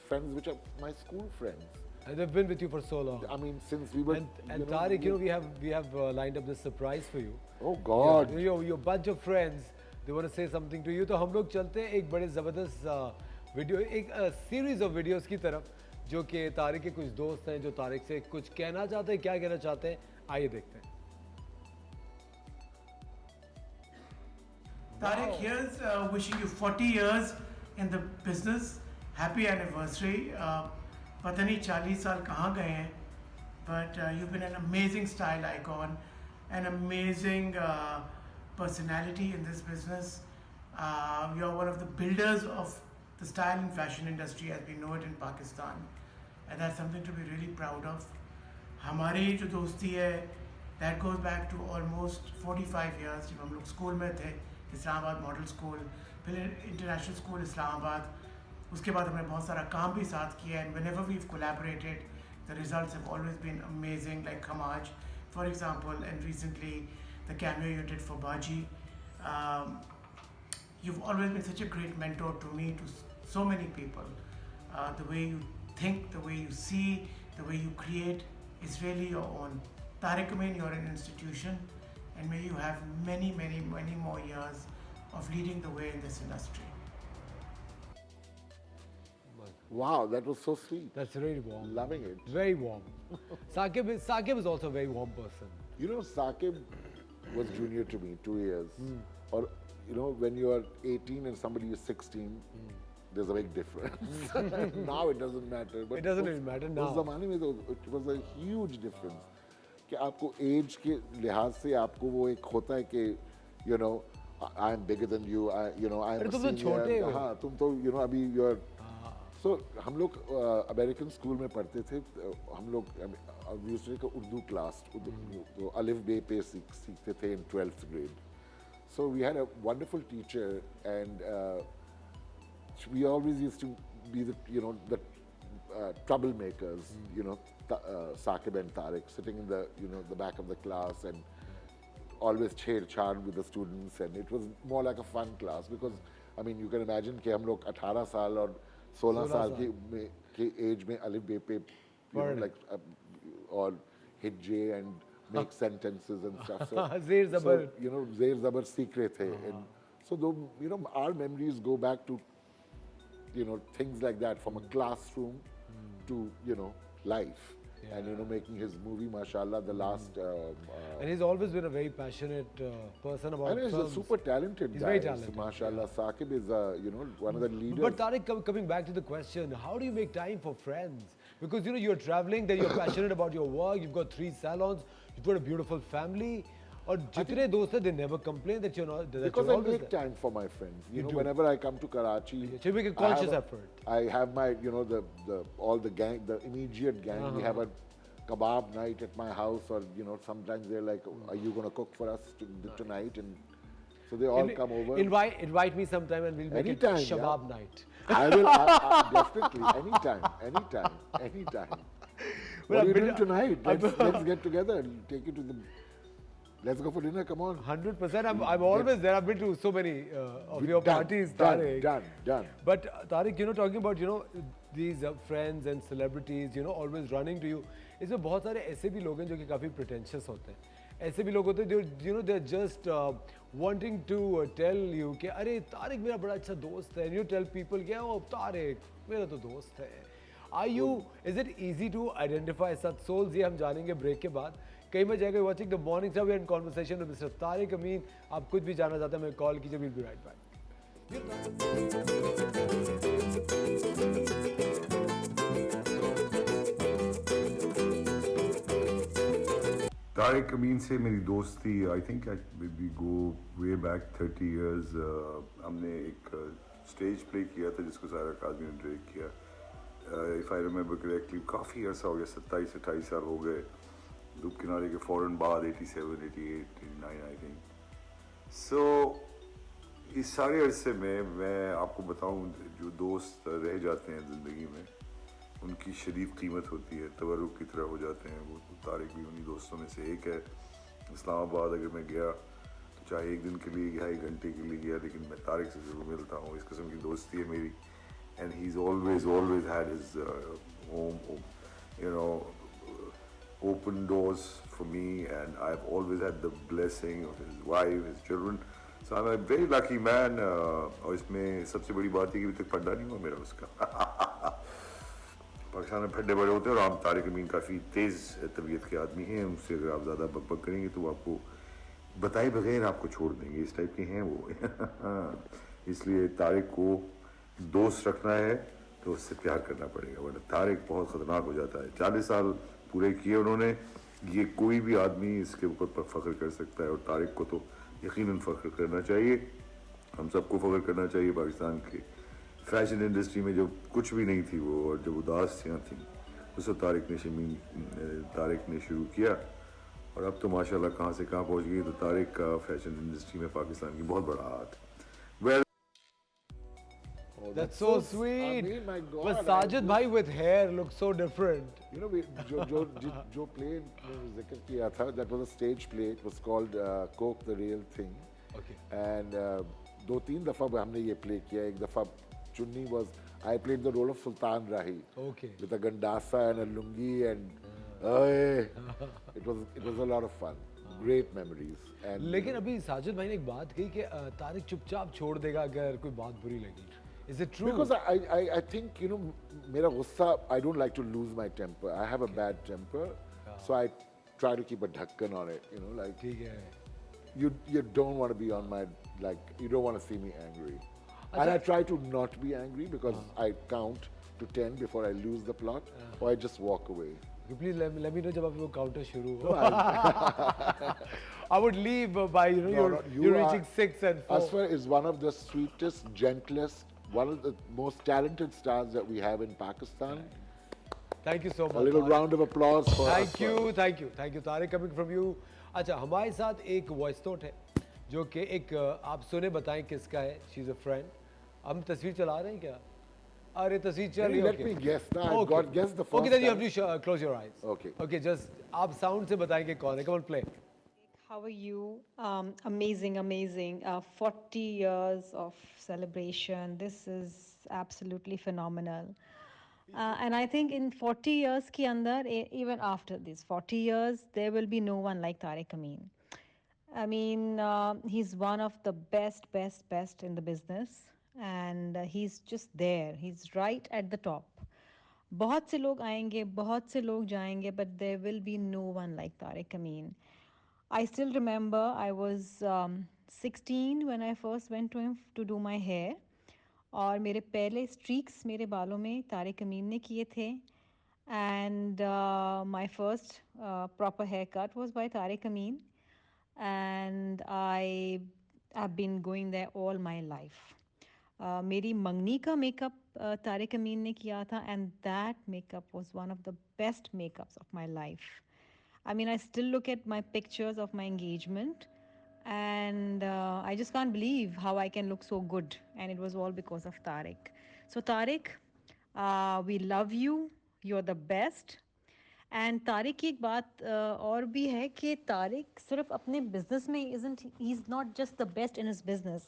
friends which are my school friends. And they've been with you for so long. I mean, since we were. And Tariq, you know, we have lined up this surprise for you. Oh God! Your bunch of friends, they want to say something to you. तो हम लोग चलते हैं एक बड़े ज़बरदस्त video, एक series of videos की तरफ, जो कि तारिक के कुछ दोस्त हैं जो तारिक से कुछ कहना चाहते हैं. क्या कहना चाहते हैं, आइए देखते हैं. Tariq, here's wishing you 40 years in the business. Happy anniversary. पता नहीं 40 साल कहाँ गए हैं, but you've been an amazing style icon, an amazing personality in this business. You're one of the builders of the style and fashion industry as we know it in Pakistan, and that's something to be really proud of. हमारी जो दोस्ती है, that goes back to almost 45 years. जब हम लोग school में थे, Islamabad model school, फिर इंटरनेशनल स्कूल इस्लामाबाद, उसके बाद हमने बहुत सारा काम भी साथ किया. And whenever we've collaborated, the results have always been amazing. Like Khamaj, for example, and recently the cameo you did for Baji. You've always been such a great mentor to me, to so many people. The way you think, the way you see, the way you create is really your own. Tariq Amin, you're an institution, and may you have many, many, many more years of leading the way in this industry. Wow, that was so sweet. That's really warm. Loving it. Very warm. Saqib is also a very warm person. You know, Saqib was junior to me 2 years. Or you know, when you are 18 and somebody is 16, there's a big difference. Now it doesn't matter. But It doesn't even matter now. उस ज़माने में तो it was a huge difference. कि आपको age के लिहाज से आपको वो एक होता है कि you know I am bigger than you, you know I am अरे a तुम तो senior. छोटे हो। हाँ तुम तो you know अभी you are. So हम लोग अमेरिकन स्कूल में पढ़ते थे, हम लोग उर्दू क्लास तो अलिफ बे पे सीखते थे in 12th grade. So we had a wonderful teacher, and we always used to be the troublemakers, you know, Saqib and Tariq sitting in the the back of the class and always chhed-chad with the students, and it was more like a fun class because I mean you can imagine कि हम लोग 18 साल और 16 साल के as में अलिफ बे पे like or hijje and make sentences and stuff. So, Zeer Zabar. so you know Zeer Zabar सीख रहे थे, and so though you know our memories go back to things like that, from a classroom to life. And making his movie, mashallah, the last and he's always been a very passionate person about and he's films. a super talented He's guy. very talented, Mashallah, Saqib is one of the leaders. But Tariq, coming back to the question, how do you make time for friends? Because you're traveling, then you're passionate about your work, you've got 3 salons, you've got a beautiful family. Or jitne dost hai, they never complain that you're not. That Because you're I always make there. time for my friends. You know, do. whenever I come to Karachi, So you make a I have conscious effort. I have my, all the gang, the immediate gang. We have a kebab night at my house, or sometimes they're like, "Are you going to cook for us tonight?" And so they all come over. Invite me sometime and we'll make Anytime, it Shabab night. I will definitely anytime. What are you doing tonight? Let's get together and take you to the. Let's go for dinner. Come on. 100%. I'm always there. I've been to so many of your parties, Tariq. Done. But Tariq, talking about these friends and celebrities, always running to you. इसमें बहुत सारे ऐसे भी लोग हैं जो कि काफ़ी pretentious होते हैं. ऐसे भी लोग होते हैं जो they're just wanting to tell you कि अरे तारिक मेरा बड़ा अच्छा दोस्त है. And you tell people कि oh तारिक मेरा तो दोस्त है. Is it easy to identify such souls? ये हम जानेंगे break के बाद. कहीं में जाएगा watching the morning show and conversation with Mr. Tariq Amin. आप कुछ भी जानना चाहते हैं मैं कॉल कीजिए. We'll be right back. Tariq अमीन से मेरी दोस्ती I think we go way back 30 years. हमने एक स्टेज प्ले किया था जिसको सारा आदमी ने डायरेक्ट किया. इफ़ आई रिमेंबर करेक्टली काफ़ी अर्सा हो गया, 27-28 साल हो गए. धूप किनारे के फ़ौरन बाद 87, 88, 89 आई थिंक. सो इस सारे अरसे में मैं आपको बताऊं, जो दोस्त रह जाते हैं ज़िंदगी में उनकी शदीद कीमत होती है, तवरुक की तरह हो जाते हैं. वो तारिक भी उन्हीं दोस्तों में से एक है. इस्लामाबाद अगर मैं गया तो चाहे एक दिन के लिए गया, 1 घंटे के लिए गया, लेकिन मैं तारिक से ज़रूर मिलता हूँ. इस किस्म की दोस्ती है मेरी. And he is always had his home open doors for me, and I've always had the blessing of his wife, his children. So I'm a very lucky man. और इसमें सबसे बड़ी बात है कि अभी तक फड्डा नहीं हुआ मेरा उसका. पाकिस्तान में फड्डे बड़े होते हैं और हम तारिक अमीन काफ़ी तेज़ तबीयत के आदमी हैं. उनसे अगर आप ज़्यादा बकबक करेंगे तो वो आपको बताए बगैर आपको छोड़ देंगे. इस टाइप के हैं वो. इसलिए तारिक को दोस्त रखना है तो उससे प्यार करना पड़ेगा, वरना तारिक बहुत ख़तरनाक हो जाता है. 40 साल पूरे किए उन्होंने. ये कोई भी आदमी इसके ऊपर पर फ़ख्र कर सकता है और तारिक को तो यकीनन फ़ख्र करना चाहिए. हम सबको फ़ख्र करना चाहिए. पाकिस्तान के फैशन इंडस्ट्री में जो कुछ भी नहीं थी वो, और जब उदासियाँ थी उस वक्त तारिक ने शुरू किया, और अब तो माशाल्लाह कहाँ से कहाँ पहुँच गई. तो तारिक का फैशन इंडस्ट्री में पाकिस्तान की बहुत बड़ा हाथ है. That's so sweet. I mean, my God, But Sajid bhai with hair looks so different. जो play जिक्र किया था, that was a stage play. It was called Coke the Real Thing. Okay. And 2-3 दफ़ा हमने ये play किया. एक दफ़ा चुन्नी I played the role of Sultan Rahi. Okay. With a gandasa and a lungi, and it was a lot of fun. Great memories. And लेकिन अभी साजिद भाई ने एक बात कही कि तारिक चुपचाप छोड़ देगा अगर कोई बात बुरी लगी. Is it true? Because I think, मेरा गुस्सा, I don't like to lose my temper. I have a bad temper, so I try to keep a dhakkan on it, like. ठीक है. you don't want to be on my, like, you don't want to see me angry. And I try to not be angry because I count to 10 before I lose the plot, or I just walk away. Please let me know जब आप वो counter शुरू हो. I would leave by you're reaching 6 and 4. Asfar is one of the sweetest, gentlest, one of the most talented stars that we have in Pakistan. Thank you so much. A little round of applause for Thank you, Asfar. thank you, thank you. Tariq coming from you. अच्छा हमारे साथ एक voice note है जो कि एक आप सुने बताएं किसका है. She's a friend. हम तस्वीर चला रहे हैं क्या? अरे तस्वीर चल रही है. Let me guess. Now I've got guess the first. Okay, then you time. have to close your eyes. Okay. Okay, just आप sound से बताएंगे कौन है. Come on, play. How are you? Amazing, amazing. 40 years of celebration. This is absolutely phenomenal. And I think in 40 years ki andar, even after these 40 years, there will be no one like Tariq Amin. I mean, he's one of the best in the business. And he's just there. He's right at the top. बहुत से लोग आएंगे, बहुत से लोग जाएंगे, but there will be no one like Tariq Amin. I still remember I was 16 when I first went to him to do my hair. और मेरे पहले streaks मेरे बालों में तारिक अमीन ने किए थे. And my first proper haircut was by Tariq Amin. And I have been going there all my life. मेरी मंगनी का मेकअप तारिक अमीन ने किया था. And that makeup was one of the best makeups of my life. I mean, I still look at my pictures of my engagement and I just can't believe how I can look so good. And it was all because of Tariq. So Tariq, we love you. You're the best. And Tariq की एक बात और भी है कि Tariq सिर्फ अपने business में he's not just the best in his business.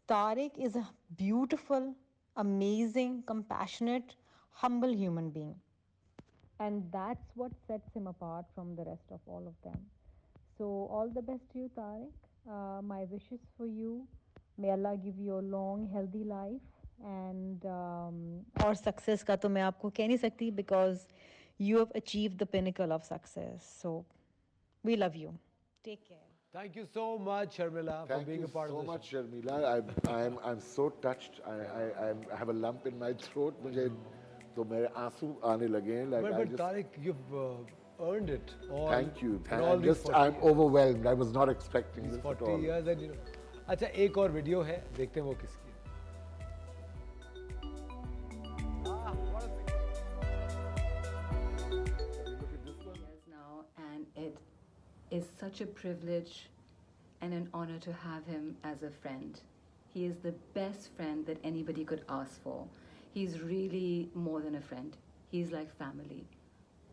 Tariq is a beautiful, amazing, compassionate, humble human being. And that's what sets him apart from the rest of all of them. So all the best to you, Tariq. My wishes for you. May Allah give you a long, healthy life. And और success का तो मैं आपको कह नहीं सकती because you have achieved the pinnacle of success. So we love you. Take care. Thank you so much, Sharmila, for being a part of this. Thank you so much, Sharmila. I'm so touched. I have a lump in my throat. मुझे तो मेरे आंसू आने लगे हैं. Like, but Tariq, you've earned it. Thank you. I'm overwhelmed. I was not expecting this 40 at all. years and अच्छा एक और वीडियो है, देखते हैं वो किसकी है. Now, and it is such a privilege and an honor to have him as a friend. He is the best friend that anybody could ask for. He's really more than a friend. He's like family.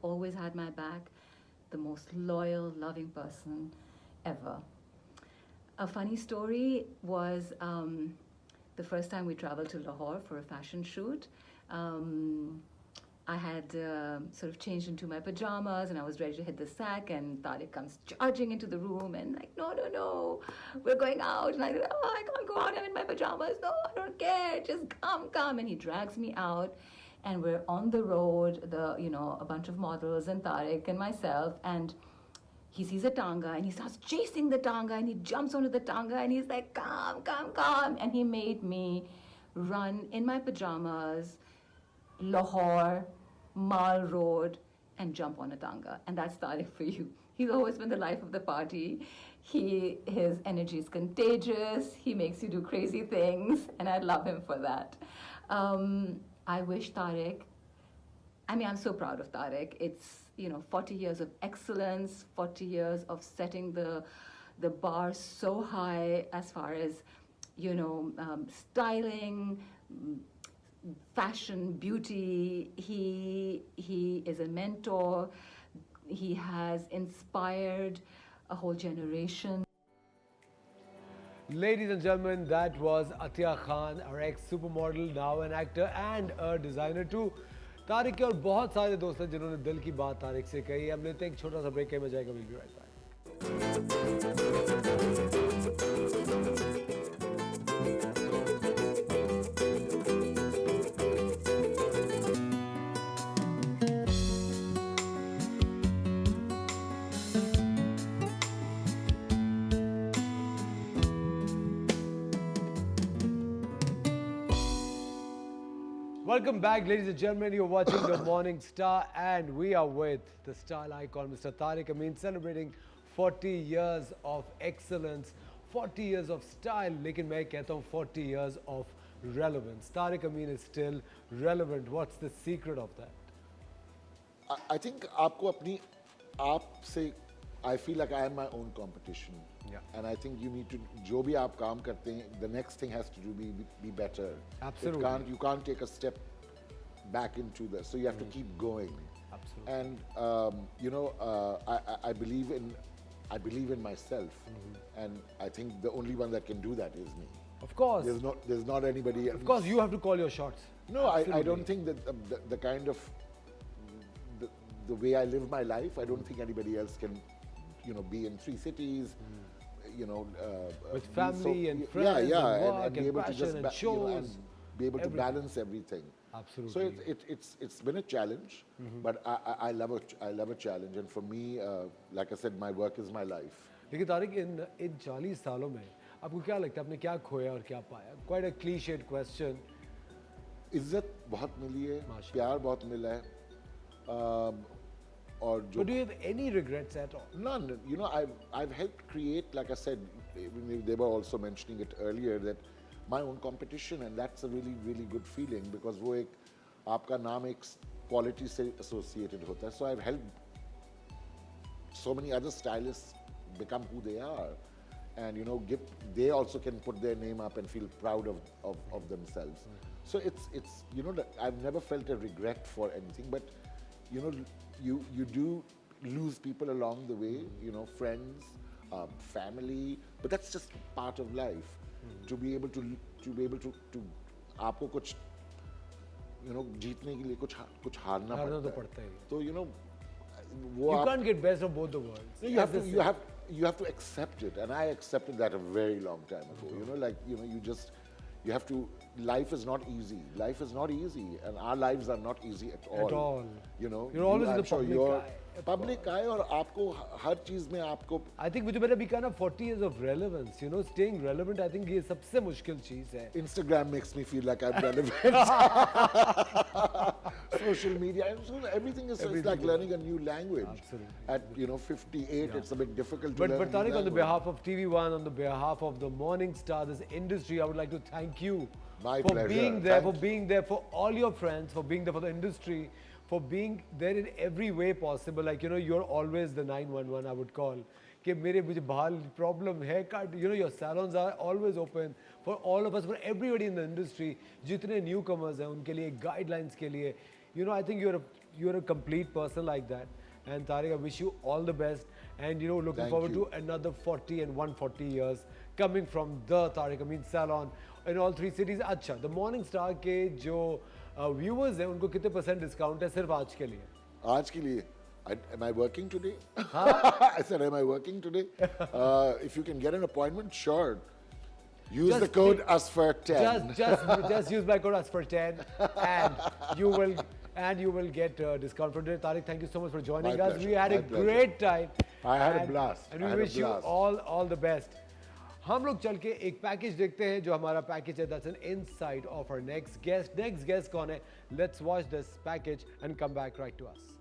Always had my back. The most loyal, loving person ever. A funny story was the first time we traveled to Lahore for a fashion shoot. I had sort of changed into my pajamas and I was ready to hit the sack, and Tariq comes charging into the room and like, no, we're going out. And I said, oh, I can't go out, I'm in my pajamas. No, I don't care, just come. And he drags me out and we're on the road, a bunch of models and Tariq and myself, and he sees a tanga and he starts chasing the tanga and he jumps onto the tanga and he's like, come. And he made me run in my pajamas, Lahore, Mall Road, and jump on a tanga. And that's Tariq for you. He's always been the life of the party. His energy is contagious. He makes you do crazy things, and I love him for that. I wish Tariq, I'm so proud of Tariq. It's, 40 years of excellence, 40 years of setting the bar so high as far as, styling, fashion, beauty. He is a mentor. He has inspired a whole generation. Ladies and gentlemen, that was Atiya Khan, our ex-supermodel, now an actor and a designer too. Tariq के और बहुत सारे दोस्त हैं जिन्होंने दिल की बात तारिक से कही. हम लेते हैं एक छोटा सा ब्रेक में जाएगा. We'll be right back. Welcome back, ladies and gentlemen. You're watching The Morning Star, and we are with the style icon, Mr. Tariq Amin, celebrating 40 years of excellence, 40 years of style. लेकिन मैं कहता हूँ 40 years of relevance. Tariq Amin is still relevant. What's the secret of that? I think आपको अपनी आप से I feel like I am my own competition. Yeah. And I think you need to जो भी आप काम करते हैं, the next thing has to be better. Absolutely. You can't take a step back into this. So you have to keep going. Absolutely. And you know, I believe in myself, and I think the only one that can do that is me. Of course. There's not anybody else. Of course, you have to call your shots. No, I Absolutely. don't think that the kind of the way I live my life, I don't think anybody else can, you know, be in 3 cities, you know, with be family and friends and work and be able to passion just and you know, shows, and be able to everything. balance everything. Absolutely. So it's been a challenge, but I love a challenge, and for me, like I said, my work is my life. लेकिन तारिक इन 40 सालों में आपको क्या लगता है आपने क्या खोया और क्या पाया? Quite a cliched question. इज्जत बहुत मिली है, माशाल्लाह। प्यार बहुत मिला है, और जो But do you have any regrets at all? none. You know, I've helped create, like I said, they were also mentioning it earlier, that my own competition, and that's a really good feeling, because वो एक आपका नाम एक quality से associated होता है. So I've helped so many other stylists become who they are, and you know, they also can put their name up and feel proud of themselves. So it's you know, I've never felt a regret for anything, but you know, you do lose people along the way, you know, friends, family, but that's just part of life. To be able to आपको कुछ, you know, जीतने के लिए कुछ हारना तो पड़ता पड़ता है. ही. तो you know, You can't get best of both the worlds. You have to accept it, and I accepted that a very long time ago. You know, like, you know, you have to. Life is not easy. Life is not easy, and our lives are not easy at all. At all. You know, You're always in the public eye. Public eye, और आपको हर चीज में आपको. I think मुझे better be kind of 40 years of relevance. You know, staying relevant. I think ये सबसे मुश्किल चीज है. Instagram makes me feel like I'm relevant. Social media, so everything is it's like learning a new language. Absolutely. At, you know, 58, it's a bit difficult to But learn. Tariq, on the behalf of TV1, on the behalf of the Morning Star, this industry, I would like to thank you My for pleasure. being there, Thank for being there for all your friends, for being there for the industry, for being there in every way possible. Like, you know, you're always the 911, I would call. कि मेरे मुझे बाल problem, haircut, you know, your salons are always open for all of us, for everybody in the industry. जितने newcomers हैं उनके लिए, guidelines के लिए. You know, I think you're a complete person like that. And Tariq, I wish you all the best. And you know, looking Thank forward you. to another 40 and 140 years coming from the Tariq Amin Salon in all 3 cities. अच्छा, the Morning Star के जो viewers हैं उनको कितने % discount है सिर्फ आज के लिए? आज के लिए. Am I working today? I said, am I working today? If you can get an appointment, sure. Use Just the code pick- ASFER10. Just use my code ASFER10 and you will get discount for today. Tariq, thank you so much for joining My us. pleasure, We had a my pleasure. great time. I had a blast. And I we had a wish you blast. all the best. हम लोग चल के एक package देखते हैं जो हमारा package है. That's an insight of our next guest. Next guest कौन है? Let's watch this package and come back right to us.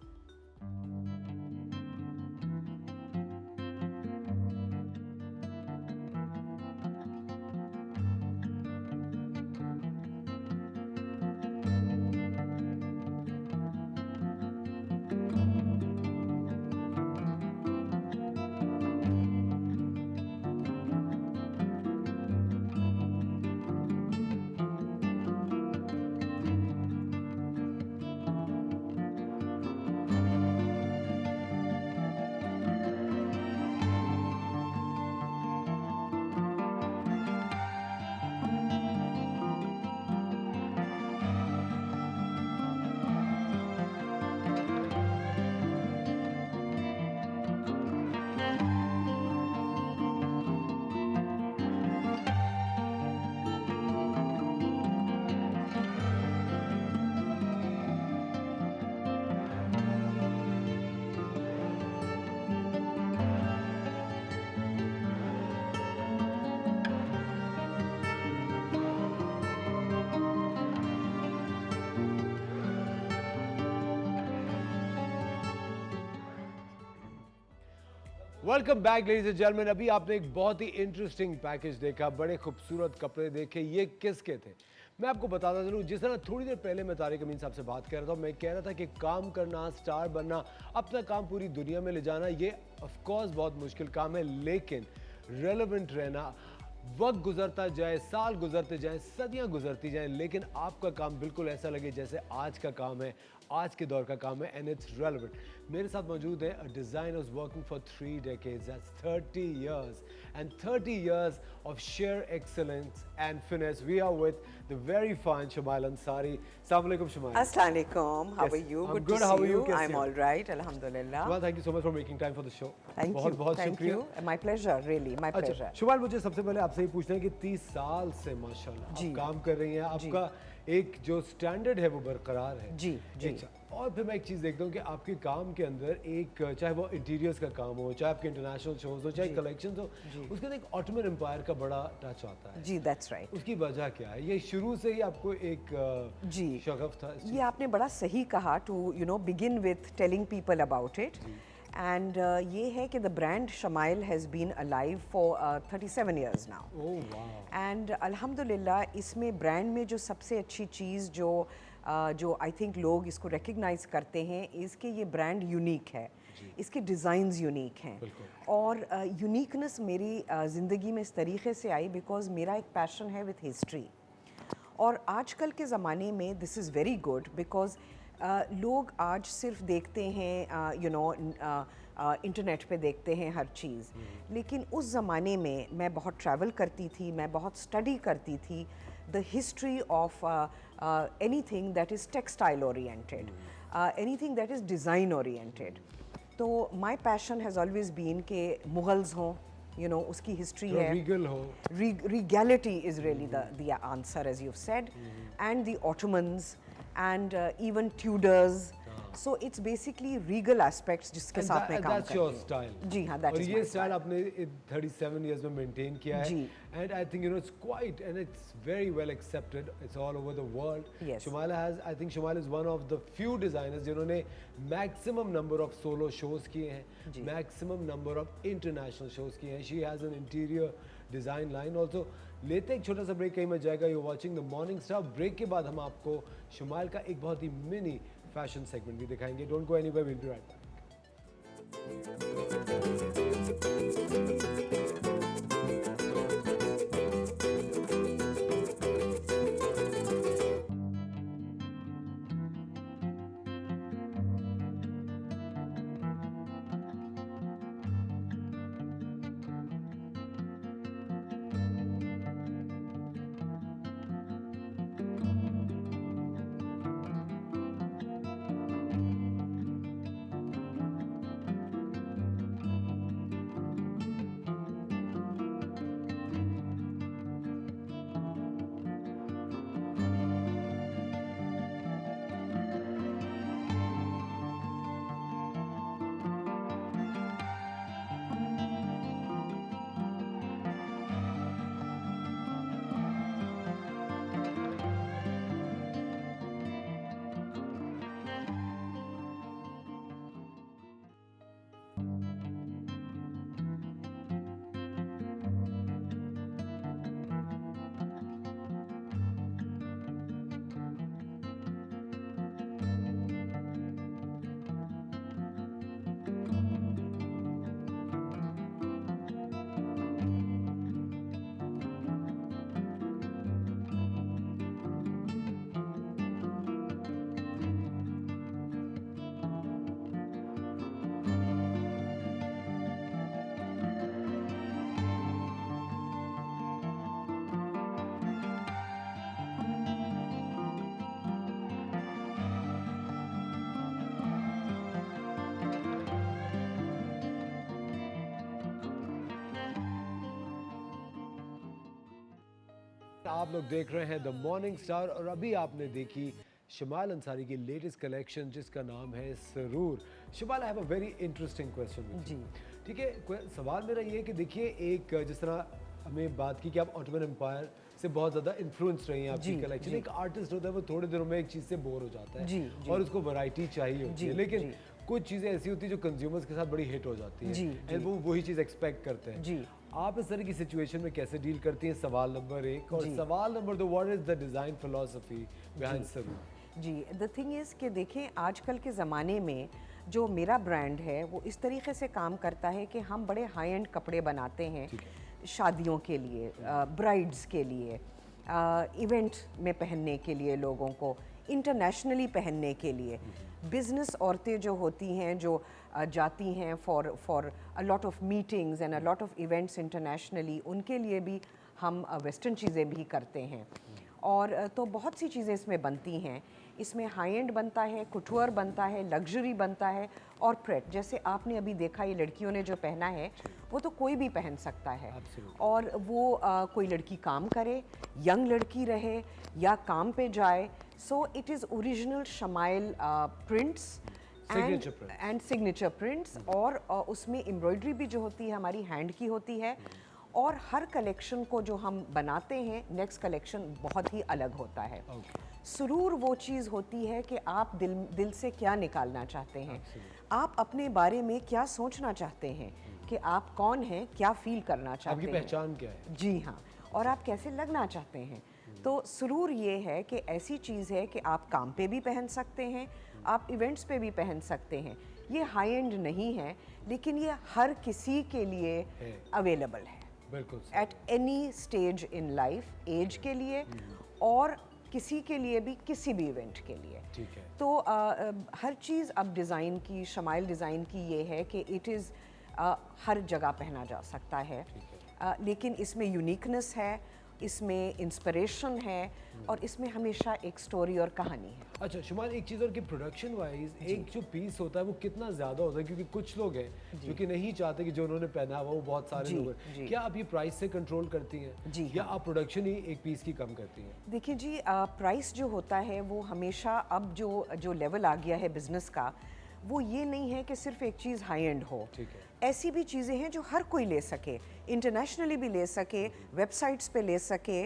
Welcome back ladies and gentleman. अभी आपने एक बहुत ही इंटरेस्टिंग पैकेज देखा, बड़े खूबसूरत कपड़े देखे। ये किसके थे मैं आपको बताता चलूँ। जिस तरह थोड़ी देर पहले मैं तारिक अमीन साहब से बात कर रहा था, मैं कह रहा था कि काम करना, स्टार बनना, अपना काम पूरी दुनिया में ले जाना, ये ऑफ कोर्स बहुत मुश्किल काम है, लेकिन रेलेवेंट रहना, वक्त गुजरता जाए, साल गुजरते जाएं, सदियां गुजरती जाएं, लेकिन आपका काम बिल्कुल ऐसा लगे जैसे आज का काम है, आज के दौर का काम है, एंड इट्स रेलेवेंट। मेरे साथ मौजूद है a designer working for 3 decades, that's 30 years and 30 years of sheer excellence and finesse. We are with the very fine Shumail Ansari. Assalamu alaikum Shumail. Assalamu alaikum. How are you? I'm Good good. to How see are you? I'm all right. Alhamdulillah. Shumail, thank you so much for making time for the show. Thank you. बहुत Thank शुक्रिया। you. My pleasure. Really, my pleasure. Shumail, मुझे सबसे पहले आपसे ये पूछना है कि 30 साल से माशाल्लाह आप काम कर रही हैं, आपका एक जो स्टैंडर्ड है वो बरकरार है। जी जी। और फिर मैं एक चीज़ देखता हूँ कि आपके काम के अंदर एक, चाहे वो इंटीरियर्स का काम हो, चाहे आपके इंटरनेशनल शोज हो, चाहे कलेक्शंस हो, उसके अंदर एक ऑटोमन एम्पायर का बड़ा टच आता है। जी, दैट्स राइट। उसकी वजह क्या है? ये शुरू से ही आपको एक जी शगफ था? ये आपने बड़ा सही कहा, to begin with telling people about it. And ये है कि the brand Shumail has been alive for 37 years now. And अल्हम्दुलिल्लाह इसमें ब्रांड में जो सबसे अच्छी चीज़ जो आई थिंक लोग इसको रिकग्नाइज करते हैं, इसके ये ब्रांड यूनिक है, इसके डिज़ाइंस यूनिक हैं। और यूनिकनेस मेरी ज़िंदगी में इस तरीके से आई बिकॉज मेरा एक पैशन है विथ हिस्ट्री। और आजकल के ज़माने में this is very good because लोग आज सिर्फ देखते हैं इंटरनेट पे देखते हैं हर चीज़, लेकिन उस ज़माने में मैं बहुत ट्रैवल करती थी, मैं बहुत स्टडी करती थी the history of anything that is textile oriented, anything that is design oriented. तो my passion has always been के मुगल्स हों, उसकी हिस्ट्री है, रीगल हो, regality is really the answer, as you've said, and the Ottomans and even Tudors. So it's basically regal aspects जिसके साथ मैं काम that's your style. जी हाँ, that और is ये my स्टाइल style. आपने 37 years में मेंटेन किया है। जी। And I think it's quite and it's very well accepted. It's all over the world. Yes. I think Shumail is one of the few designers जिन्होंने maximum number of solo shows किए हैं, maximum number of international shows किए हैं. She has an interior design line also. लेते एक छोटा सा break, कहीं मत जाएगा। You're watching the Morning Star. Break के बाद हम आपको शुमाइल का एक बहुत ही मिनी फैशन सेगमेंट भी दिखाएंगे। Don't go anywhere, will be right back. आप लोग देख रहे हैं द मॉर्निंग स्टार और अभी आपने देखी शुमाइल अंसारी की लेटेस्ट कलेक्शन जिसका नाम है Suroor. Shumail, I have a very interesting question. जी ठीक है, सवाल मेरा ये है कि देखिए, एक जिस तरह हमें बात की कि आप ऑटोमन एम्पायर से बहुत ज़्यादा इन्फ्लुएंस रही हैं आपकी कलेक्शन। एक आर्टिस्ट होता है वो थोड़े दिनों में एक चीज़ से बोर हो जाता है और उसको वैरायटी चाहिए होती है, लेकिन कुछ चीज़ें ऐसी होती है जो कंज्यूमर्स के साथ बड़ी हिट हो जाती हैं, जी, एंड वो वही चीज़ एक्सपेक्ट करते हैं। जी। आप इस तरह की सिचुएशन में कैसे डील करती हैं? सवाल नंबर 1। और जी। सवाल नंबर 2, what is the design philosophy behind Saroor? जी, द थिंग इज़ कि देखें, आजकल के ज़माने में जो मेरा ब्रांड है वो इस तरीके से काम करता है कि हम बड़े हाई एंड कपड़े बनाते हैं शादियों के लिए, ब्राइड्स के लिए, इवेंट में पहनने के लिए, लोगों को इंटरनेशनली पहनने के लिए। बिजनेस औरतें जो होती हैं, जो जाती हैं for a lot of meetings and a lot of events internationally, उनके लिए भी हम वेस्टर्न चीज़ें भी करते हैं। और तो बहुत सी चीज़ें इसमें बनती हैं। इसमें हाई एंड बनता है, कुटूर बनता है, लग्जरी बनता है और प्रेट। जैसे आपने अभी देखा, ये लड़कियों ने जो पहना है वो तो कोई भी पहन सकता है। और वो कोई लड़की काम करे, यंग लड़की रहे या काम पे जाए, so it is original smile prints and signature prints. और उसमें एम्ब्रॉयडरी भी जो होती है हमारी हैंड की होती है। और हर कलेक्शन को जो हम बनाते हैं, नेक्स्ट कलेक्शन बहुत ही अलग होता है। सुरूर वो चीज़ होती है कि आप दिल से क्या निकालना चाहते हैं, आप अपने बारे में क्या सोचना चाहते हैं, कि आप कौन हैं, क्या फील करना चाहते हैं, आपकी पहचान क्या है। जी हाँ, और आप कैसे लगना चाहते हैं। तो सुरूर ये है कि ऐसी चीज़ है कि आप काम पे भी पहन सकते हैं, आप इवेंट्स पे भी पहन सकते हैं। ये हाई एंड नहीं है, लेकिन ये हर किसी के लिए अवेलेबल है, बिल्कुल at any stage in life, age के लिए और किसी के लिए भी, किसी भी इवेंट के लिए। ठीक है। तो हर चीज़ अब डिज़ाइन की, शमाइल डिज़ाइन की ये है कि इट इज़ हर जगह पहना जा सकता है। लेकिन इसमें यूनिकनेस है, इसमें इंस्पिरेशन है और इसमें हमेशा एक स्टोरी और कहानी है। अच्छा शुमाइल, एक चीज़ और कि प्रोडक्शन वाइज एक जो पीस होता है वो कितना ज़्यादा होता है? क्योंकि कुछ लोग हैं जो कि नहीं चाहते कि जो उन्होंने पहना हुआ वो बहुत सारे लोग हैं। क्या आप ये प्राइस से कंट्रोल करती हैं जी या आप प्रोडक्शन ही एक पीस की कम करती हैं? देखिए जी, प्राइस जो होता है वो हमेशा, अब जो लेवल आ गया है बिजनेस का, वो ये नहीं है कि सिर्फ एक चीज़ हाई एंड हो। ठीक है। ऐसी भी चीज़ें हैं जो हर कोई ले सके, इंटरनेशनली भी ले सके, वेबसाइट्स पे ले सके।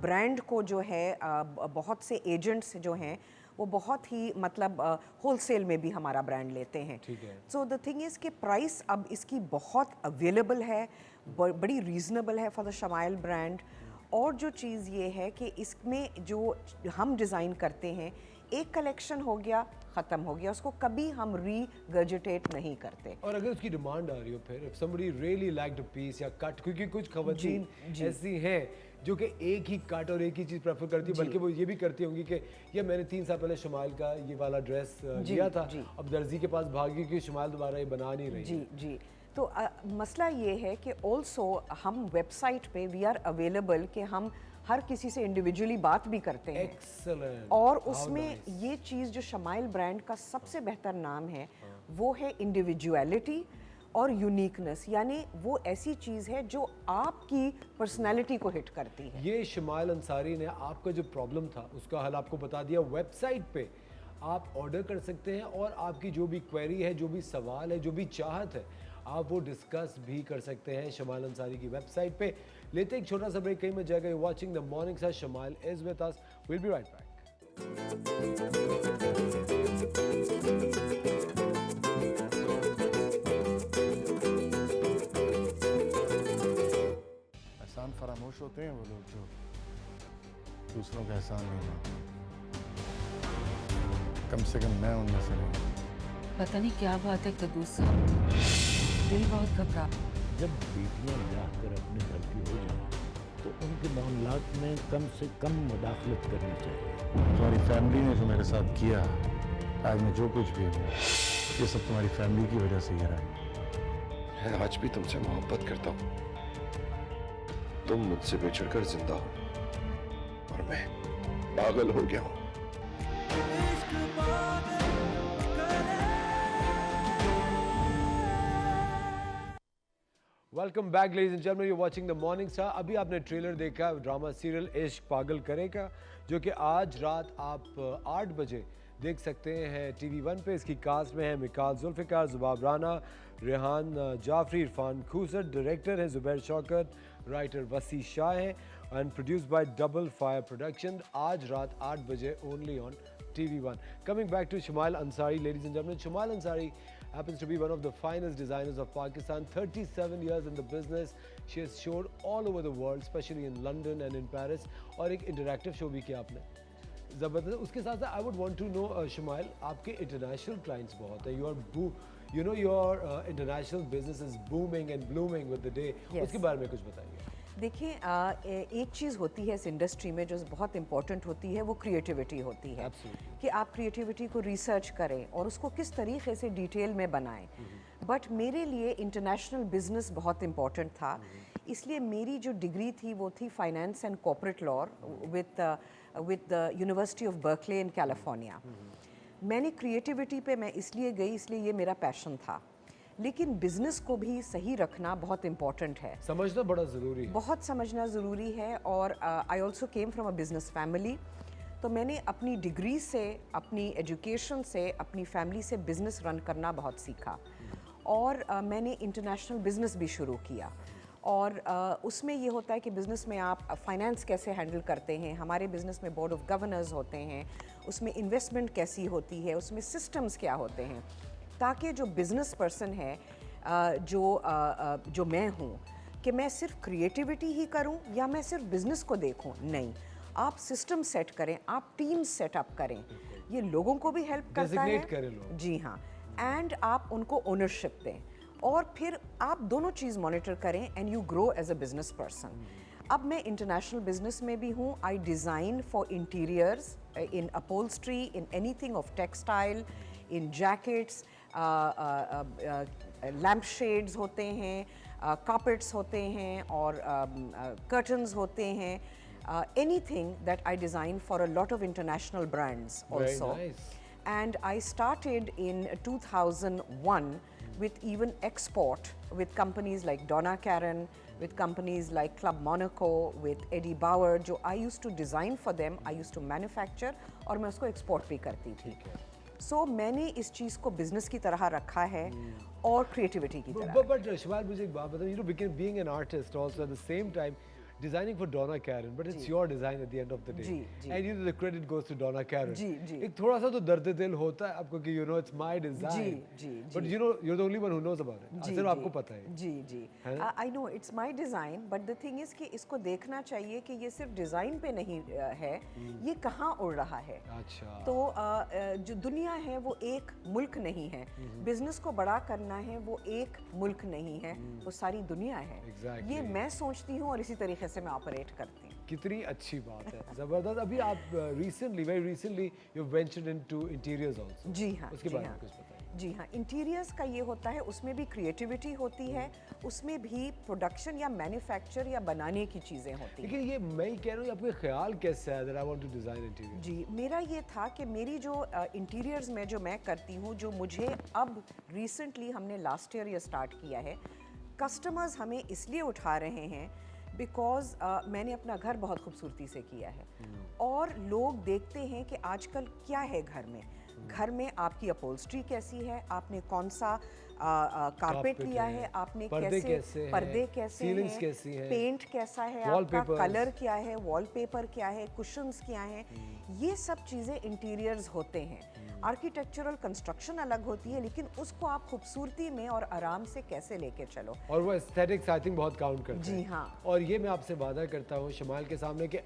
ब्रांड को जो है बहुत से एजेंट्स जो हैं वो बहुत ही मतलब होलसेल में भी हमारा ब्रांड लेते हैं। ठीक है। सो द थिंग इज़ कि प्राइस अब इसकी बहुत अवेलेबल है, बड़ी रीज़नेबल है फॉर द शमाइल ब्रांड। और जो चीज़ ये है कि इसमें जो हम डिज़ाइन करते हैं, एक कलेक्शन हो गया, ख़त्म हो गया, उसको कभी हम रीगर्जिटेट नहीं करते। और अगर उसकी डिमांड आ रही हो फिर, if somebody really liked a piece या कट, क्योंकि कुछ खवातीन ऐसी हैं जो कि एक ही कट और एक ही चीज़ प्रेफर करती है, बल्कि वो ये भी करती होंगी कि ये मैंने 3 साल पहले शमाइल का ये वाला ड्रेस लिया था, अब दर्जी के पास भागी कि शमाइल दोबारा ये बना नहीं रही। जी जी। तो मसला ये है कि ऑल्सो हम वेबसाइट पे वी आर अवेलेबल कि हम हर किसी से इंडिविजुअली बात भी करते हैं। Excellent. और How उसमें nice. ये चीज़ जो शमाइल ब्रांड का सबसे बेहतर नाम है वो है इंडिविजुअलिटी और यूनिकनेस। यानी वो ऐसी चीज़ है जो आपकी पर्सनालिटी को हिट करती है। ये शमाइल अंसारी ने आपका जो प्रॉब्लम था उसका हल आपको बता दिया। वेबसाइट पे आप ऑर्डर कर सकते हैं और आपकी जो भी क्वेरी है, जो भी सवाल है, जो भी चाहत है, आप वो डिस्कस भी कर सकते हैं शमाइल अंसारी की वेबसाइट पे। लेते एक छोटा सा ब्रेक, कहीं मत जाएगा। You watching the morning sir, smile is with us, will be right back. एहसान फरामोश होते हैं वो लोग जो दूसरों का एहसान नहीं मानते। कम से कम मैं उनमें से नहीं। पता नहीं क्या बात है कदूस साहब, दिल बहुत घबरा। जब बेटियां ब्याह कर अपने घर की हो जाएं तो उनके मामलात में कम से कम मुदाखलत करनी चाहिए। तुम्हारी फैमिली ने जो मेरे साथ किया, आज मैं जो कुछ भी हूँ, ये सब तुम्हारी फैमिली की वजह से ही रहा है। मैं आज भी तुमसे मोहब्बत करता हूँ। तुम मुझसे बिछड़कर जिंदा हो और मैं पागल हो गया हूँ। Welcome back ladies and gentleman, you watching the morning star. अभी आपने ट्रेलर देखा ड्रामा सीरियल इश्क पागल करेगा, जो कि आज रात आप 8 बजे देख सकते हैं टीवी 1 पे। इसकी कास्ट में है मिकाल जुल्फ़िकार, ज़ुबाब राना, रेहान जाफरी, इरफान खूसर। डायरेक्टर है ज़ुबैर शौकत, राइटर वसी शाह है and produced by double fire production. आज रात 8 बजे only on TV1. Coming back to Shumail Ansari, ladies and gentlemen, Shumail Ansari happens to be one of the finest designers of Pakistan. 37 years in the business. She has showed all over the world, especially in London and in Paris. और एक interactive show भी किया आपने ज़बरदस्त. उसके साथ साथ I would want to know Shumail, आपके international clients बहुत हैं. You know your international business is booming and blooming with the day. Yes. उसके बारे में कुछ बताइए. देखिए एक चीज़ होती है इस इंडस्ट्री में जो बहुत इंपॉर्टेंट होती है वो क्रिएटिविटी होती है. Absolutely. कि आप क्रिएटिविटी को रिसर्च करें और उसको किस तरीके से डिटेल में बनाएं. बट मेरे लिए इंटरनेशनल बिजनेस बहुत इम्पॉर्टेंट था. इसलिए मेरी जो डिग्री थी वो थी finance and corporate law with the university of Berkeley in California. मैंने क्रिएटिविटी पे मैं इसलिए गई, इसलिए ये मेरा पैशन था. लेकिन बिजनेस को भी सही रखना बहुत इम्पॉर्टेंट है. समझना बड़ा ज़रूरी है. बहुत समझना ज़रूरी है. और I also came from a business family. तो मैंने अपनी डिग्री से, अपनी एजुकेशन से, अपनी फैमिली से बिजनेस रन करना बहुत सीखा. और मैंने इंटरनेशनल बिजनेस भी शुरू किया. और उसमें ये होता है कि बिज़नेस में आप फाइनेंस कैसे हैंडल करते हैं. हमारे बिज़नेस में बोर्ड ऑफ गवर्नर्स होते हैं. उसमें इन्वेस्टमेंट कैसी होती है, उसमें सिस्टम्स क्या होते हैं, ताकि जो बिज़नेस पर्सन है जो मैं हूँ कि मैं सिर्फ क्रिएटिविटी ही करूँ या मैं सिर्फ बिज़नेस को देखूँ. नहीं, आप सिस्टम सेट करें, आप टीम सेटअप करें. ये लोगों को भी हेल्प करता है. जी हाँ. एंड आप उनको ओनरशिप दें और फिर आप दोनों चीज़ मॉनिटर करें and you grow as a business person. अब मैं इंटरनेशनल बिजनेस में भी हूँ. I design for interiors in upholstery, in anything of textile, in jackets, lamp shades होते हैं, कार्पेट्स होते हैं और कर्टन्स होते हैं. Anything that I design for a lot of international brands also. Very nice. And I started in 2001 with even export with companies like Donna Karan, with companies like Club Monaco, with Eddie Bauer. जो I used to design for them, I used to manufacture और मैं उसको export भी करती थी. So मैंने इस चीज़ को बिजनेस की तरह रखा है और क्रिएटिविटी की तरह. But Shumail, मुझे एक बात बताओ. You know, being an artist also at the same time. Designing for Donna Karan, but it's your design at the end of the day. And you know the credit goes to Donna Karan. एक थोड़ा सा तो दर्द दिल होता है आपको कि you know it's my design. But you know you're the only one who knows about it. सिर्फ आपको पता है. जी. I know it's my design, but the thing is कि इसको देखना चाहिए कि ये सिर्फ डिजाइन पे नहीं है, ये कहाँ उड़ रहा है. अच्छा. तो जो दुनिया है वो एक मुल्क नहीं है. बिजनेस को बड़ा करना है वो एक मुल्क नहीं है, वो सारी दुनिया है. ये मैं सोचती हूँ और इसी तरीके से मैं ऑपरेट करती हूँ. कितनी अच्छी बात है. जबरदस्त. अभी आप very recently you ventured into interiors also. जी हाँ. उसके बारे में कुछ बताइए. जी हाँ. इंटीरियर्स का ये होता है, उसमें भी क्रिएटिविटी होती है, उसमें भी प्रोडक्शन या मैन्युफैक्चर या बनाने की चीज़ें होती हैं. लेकिन ये मैं कह रहा हूँ आपका ख्याल कैसे है that I want to design interior? जी, मेरा ये था कि मेरी जो इंटीरियर्स में जो मैं करती हूँ, जो मुझे अब रिसेंटली हमने लास्ट ईयर ये स्टार्ट किया है, कस्टमर्स हमें इसलिए उठा रहे हैं बिकॉज मैंने अपना घर बहुत खूबसूरती से किया है. और लोग देखते हैं कि आजकल क्या है घर में. घर में आपकी अपहोल्स्ट्री कैसी है, आपने कौन सा कारपेट लिया है, आपने पर्दे कैसे हैं, पेंट कैसा है, आपका कलर क्या है, वॉलपेपर क्या है, कुशन्स क्या हैं. ये सब चीज़ें इंटीरियर्स होते हैं. आर्किटेक्चरल कंस्ट्रक्शन अलग होती है, लेकिन उसको आप खूबसूरती में और आराम से कैसे लेके चलो. और वो एस्थेटिक्स आई थिंक बहुत काउंट करता है. जी हाँ. और ये मैं आपसे वादा करता हूँ शुमाइल के सामने कि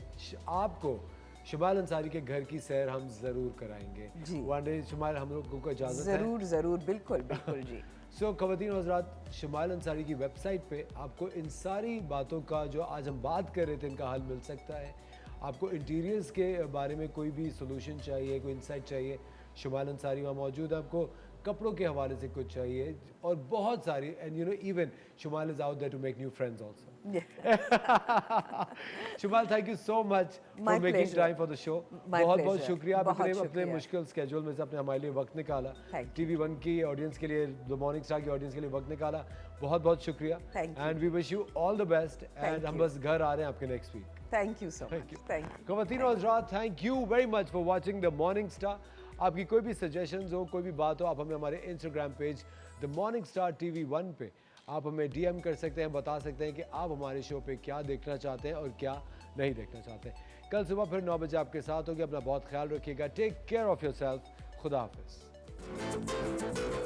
आपको शुमाइल अंसारी के घर की सैर हम जरूर कराएंगे. वन डे शुमाइल, हम लोगों को इजाज़त है. जरूर बिल्कुल जी. सो ख़वातीन और हज़रात, शुमाइल अंसारी की वेबसाइट पे आपको इन सारी बातों का जो आज हम बात कर रहे थे इनका हल मिल सकता है. आपको इंटीरियर्स के बारे में कोई भी सोल्यूशन चाहिए, कोई इंसाइट चाहिए, शुमाइल अंसारी वहाँ मौजूद है. आपको कपड़ों के हवाले से कुछ चाहिए और बहुत सारी, and you know even Shumail is out there to make new friends also. Shumail, thank you so much for making time for the show. बहुत शुक्रिया. आप अपने मुश्किल स्केड्यूल में से अपने हमारे लिए वक्त निकाला. TV1 की ऑडियंस के लिए, द मॉर्निंग स्टार की ऑडियंस के लिए वक्त निकाला. बहुत शुक्रिया. And we wish you all the best. एंड हम बस घर आ रहे हैं आपके next week. Thank you so much. Thank you. ख़वातीन और हज़रात, thank you very much for watching the morning star. आपकी कोई भी सजेशंस हो, कोई भी बात हो, आप हमें हमारे Instagram page the morning star TV1 पे आप हमें DM कर सकते हैं, बता सकते हैं कि आप हमारे शो पे क्या देखना चाहते हैं और क्या नहीं देखना चाहते हैं. कल सुबह फिर 9 बजे आपके साथ होगी। अपना बहुत ख्याल रखिएगा। Take care of yourself. खुदा हाफिज।